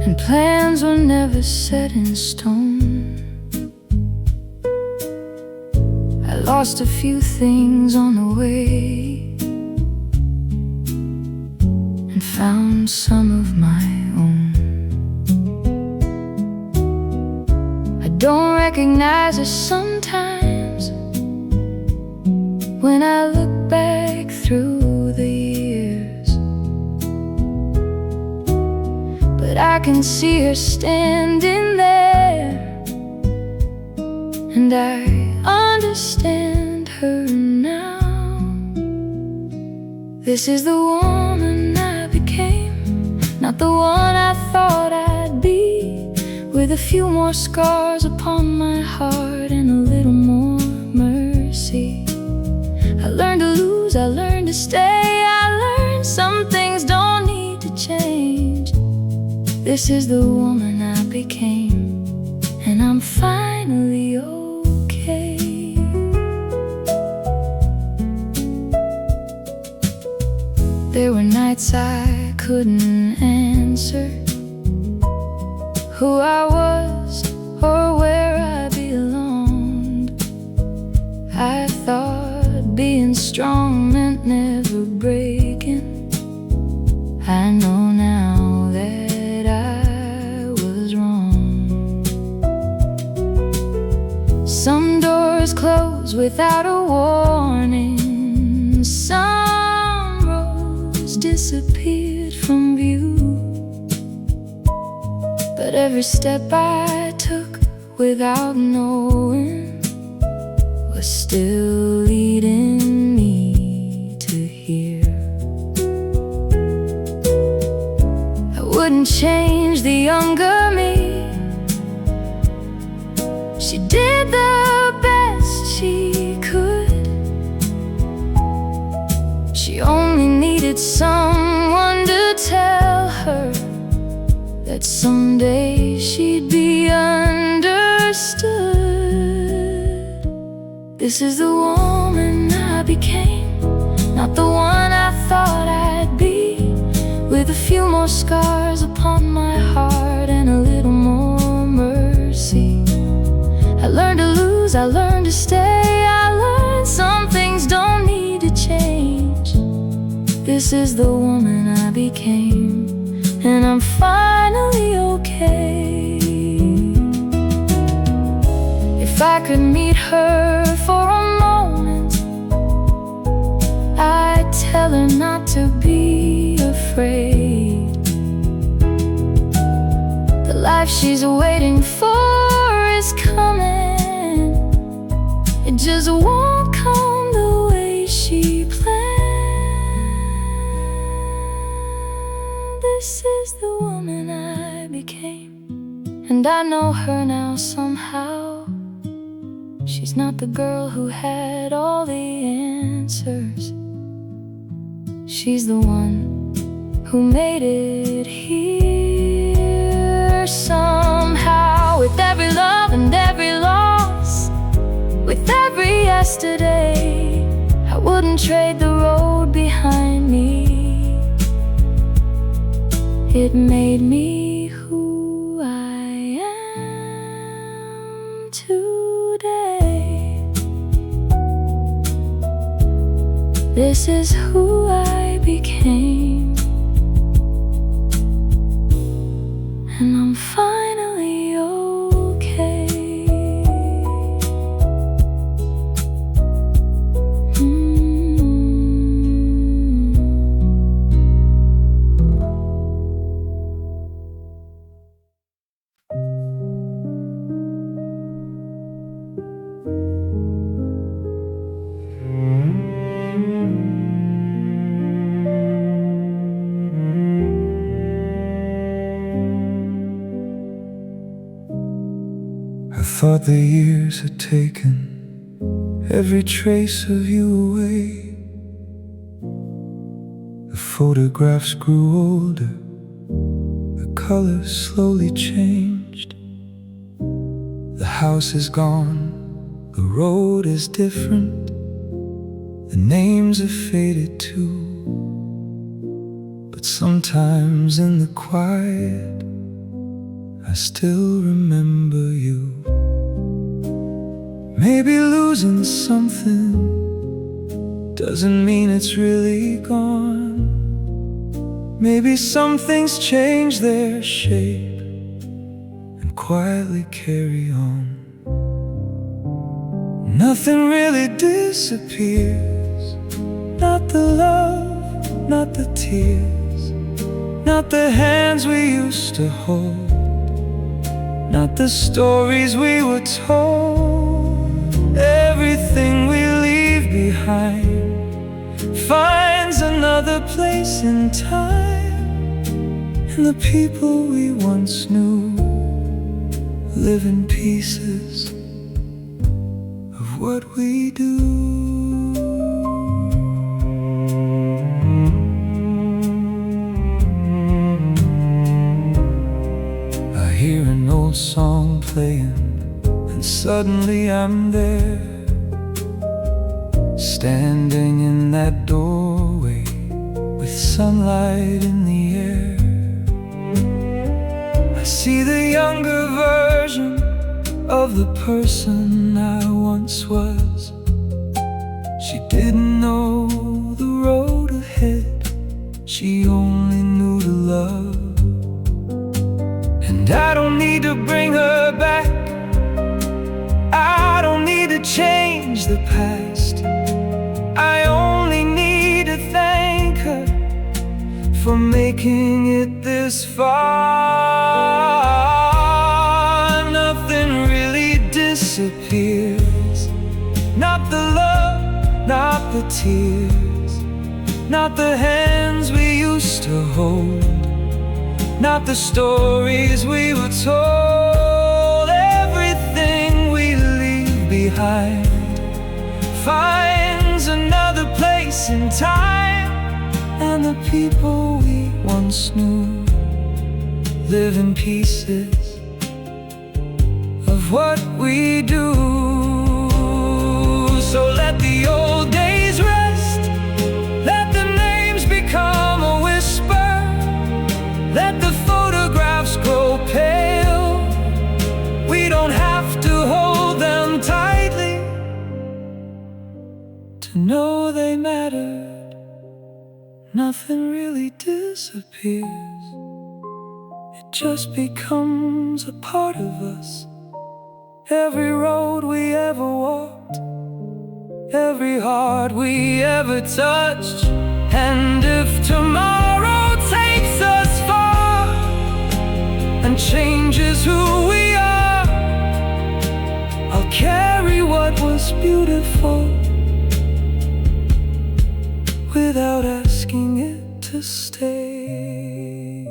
and plans were never set in stone. I lost a few things on the way and found some of my own. I don't recognize it sometimes when I look back through the years, but I can see her standing there, and I understand This is the woman I became, not the one I thought I'd be, with a few more scars upon my heart and a little more mercy. I learned to lose, I learned to stay, I learned some things don't need to change. This is the woman I became, and I'm finally okay. There were nights I couldn't answer who I was or where I belonged. I thought being strong meant never breaking. I know now that I was wrong. Some doors close without a warning. Some roads disappeared from view. But every step I took without knowing was still leading me to here. I wouldn't change the younger me. She did the best she could. She only needed someone to tell her that someday she'd be understood. This is the woman I became, not the one I thought I'd be, with a few more scars upon my heart and a little more mercy. I learned to lose, I learned to stay, I learned some things don't need to change. This is the woman I became, and I'm finally okay. If I could meet her for a moment, I'd tell her not to be afraid. The life she's waiting for is coming. It just won't come the way she planned. This is the woman I became, and I know her now somehow. She's not the girl who had all the answers. She's the one who made it here somehow. With every love and every loss, with every yesterday, I wouldn't trade the road behind me. It made me who I am today. This is who I became, and I'm finally okay. I thought the years had taken every trace of you away. The photographs grew older, the colors slowly changed. The house is gone, the road is different, the names have faded too. But sometimes in the quiet, I still remember you. Maybe losing something doesn't mean it's really gone. Maybe some things change their shape and quietly carry on. Nothing really disappears, not the love, not the tears, not the hands we used to hold, not the stories we were told. Everything we leave behind finds another another place in time, and the people we once knew live in pieces of what we do. I hear an old song playing, and suddenly I'm there, standing in that doorway with sunlight in the air. I see the younger version of the person I once was. She didn't know the road ahead, she only knew to love. And I don't need to bring her back, I don't need to change the past. I only need to thank her for making it this far. Nothing really disappears, not the love, not the tears, not the hands we used to hold, not the stories we were told. Everything we leave behind finds another place in time, and the people we once knew live in pieces of what we do. So let the old days rest, let the names become a whisper, let the photographs grow pale. We don't have to hold them tightly to know they mattered. Nothing really disappears, it just becomes a part of us. Every road we ever walked, every heart we ever touched. And if tomorrow takes us far and changes who we are, I'll carry what was beautiful without asking it to stay.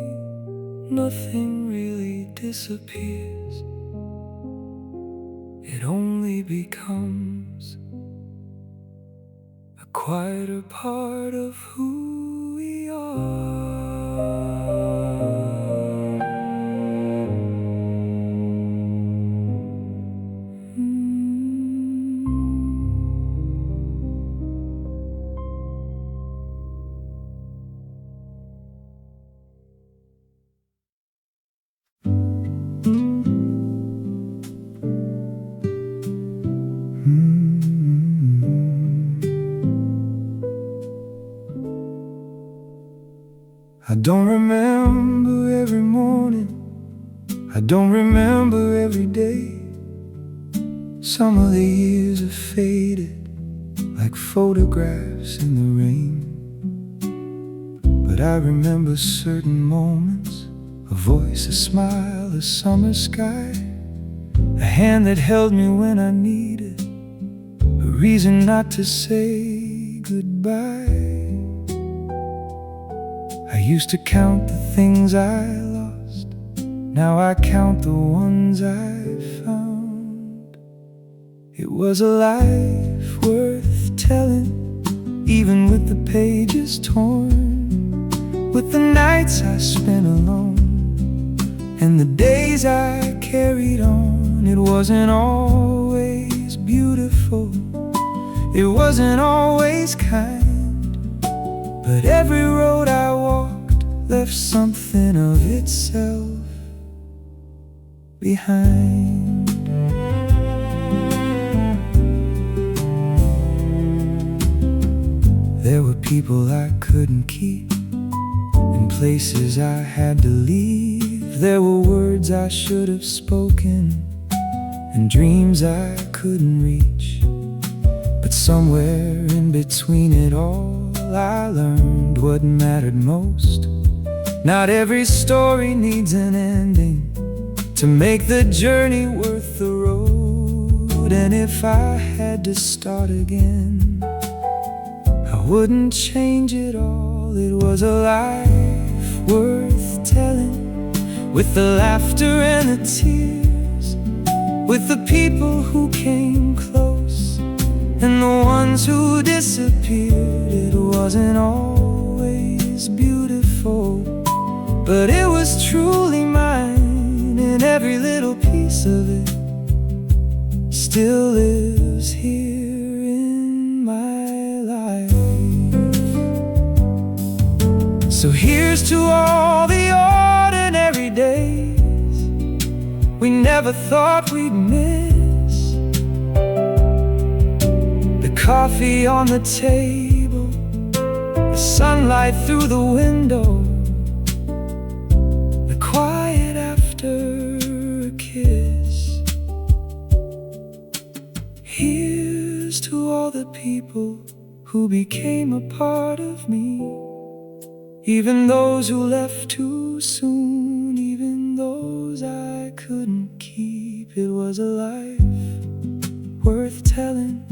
Nothing really disappears, it only becomes a quieter part of who we are. I don't remember every morning, I don't remember every day. Some of the years have faded like photographs in the rain. But I remember certain moments, a voice, a smile, a summer sky, a hand that held me when I needed a reason not to say goodbye. I used to count the things I lost, now I count the ones I found. It was a life worth telling, even with the pages torn, with the nights I spent alone and the days I carried on. It wasn't always beautiful, it wasn't always kind, but every road I walked left something of itself behind. There were people I couldn't keep, and places I had to leave. There were words I should have spoken, and dreams I couldn't reach. But somewhere in between it all, I learned what mattered most. Not every story needs an ending to make the journey worth the road. And if I had to start again, I wouldn't change it all. all. It was a life worth telling, with the laughter and the tears, with the people who came close and the ones who disappeared. It wasn't always beautiful, but it was truly mine, and every little piece of it still lives here in my life. So here's to all the ordinary days we never thought we'd miss, the coffee on the table, the sunlight through the window, the quiet after a kiss. Here's to all the people who became a part of me, even those who left too soon, even those I couldn't keep. It was a life worth telling,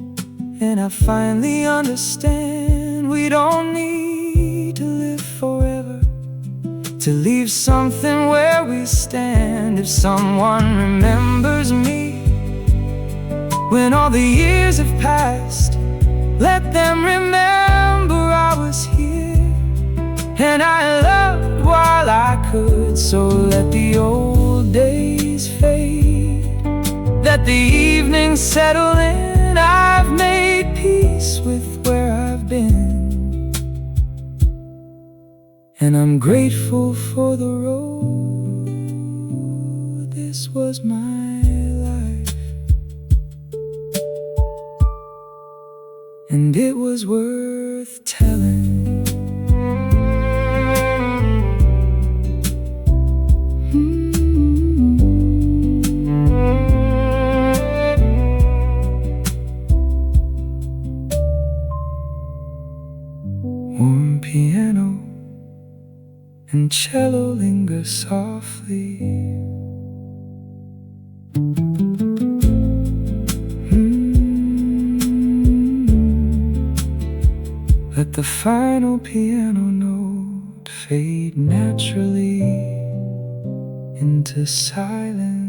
and I finally understand we don't need to live forever to leave something where we stand. If someone remembers me when all the years have passed, let them remember I was here and I loved while I could. So let the old days fade, let the evenings settle in. I've made peace with where I've been, and I'm grateful for the road. This was my life, and it was worth telling. Warm piano and cello linger softly. Let the final piano note fade naturally into silence.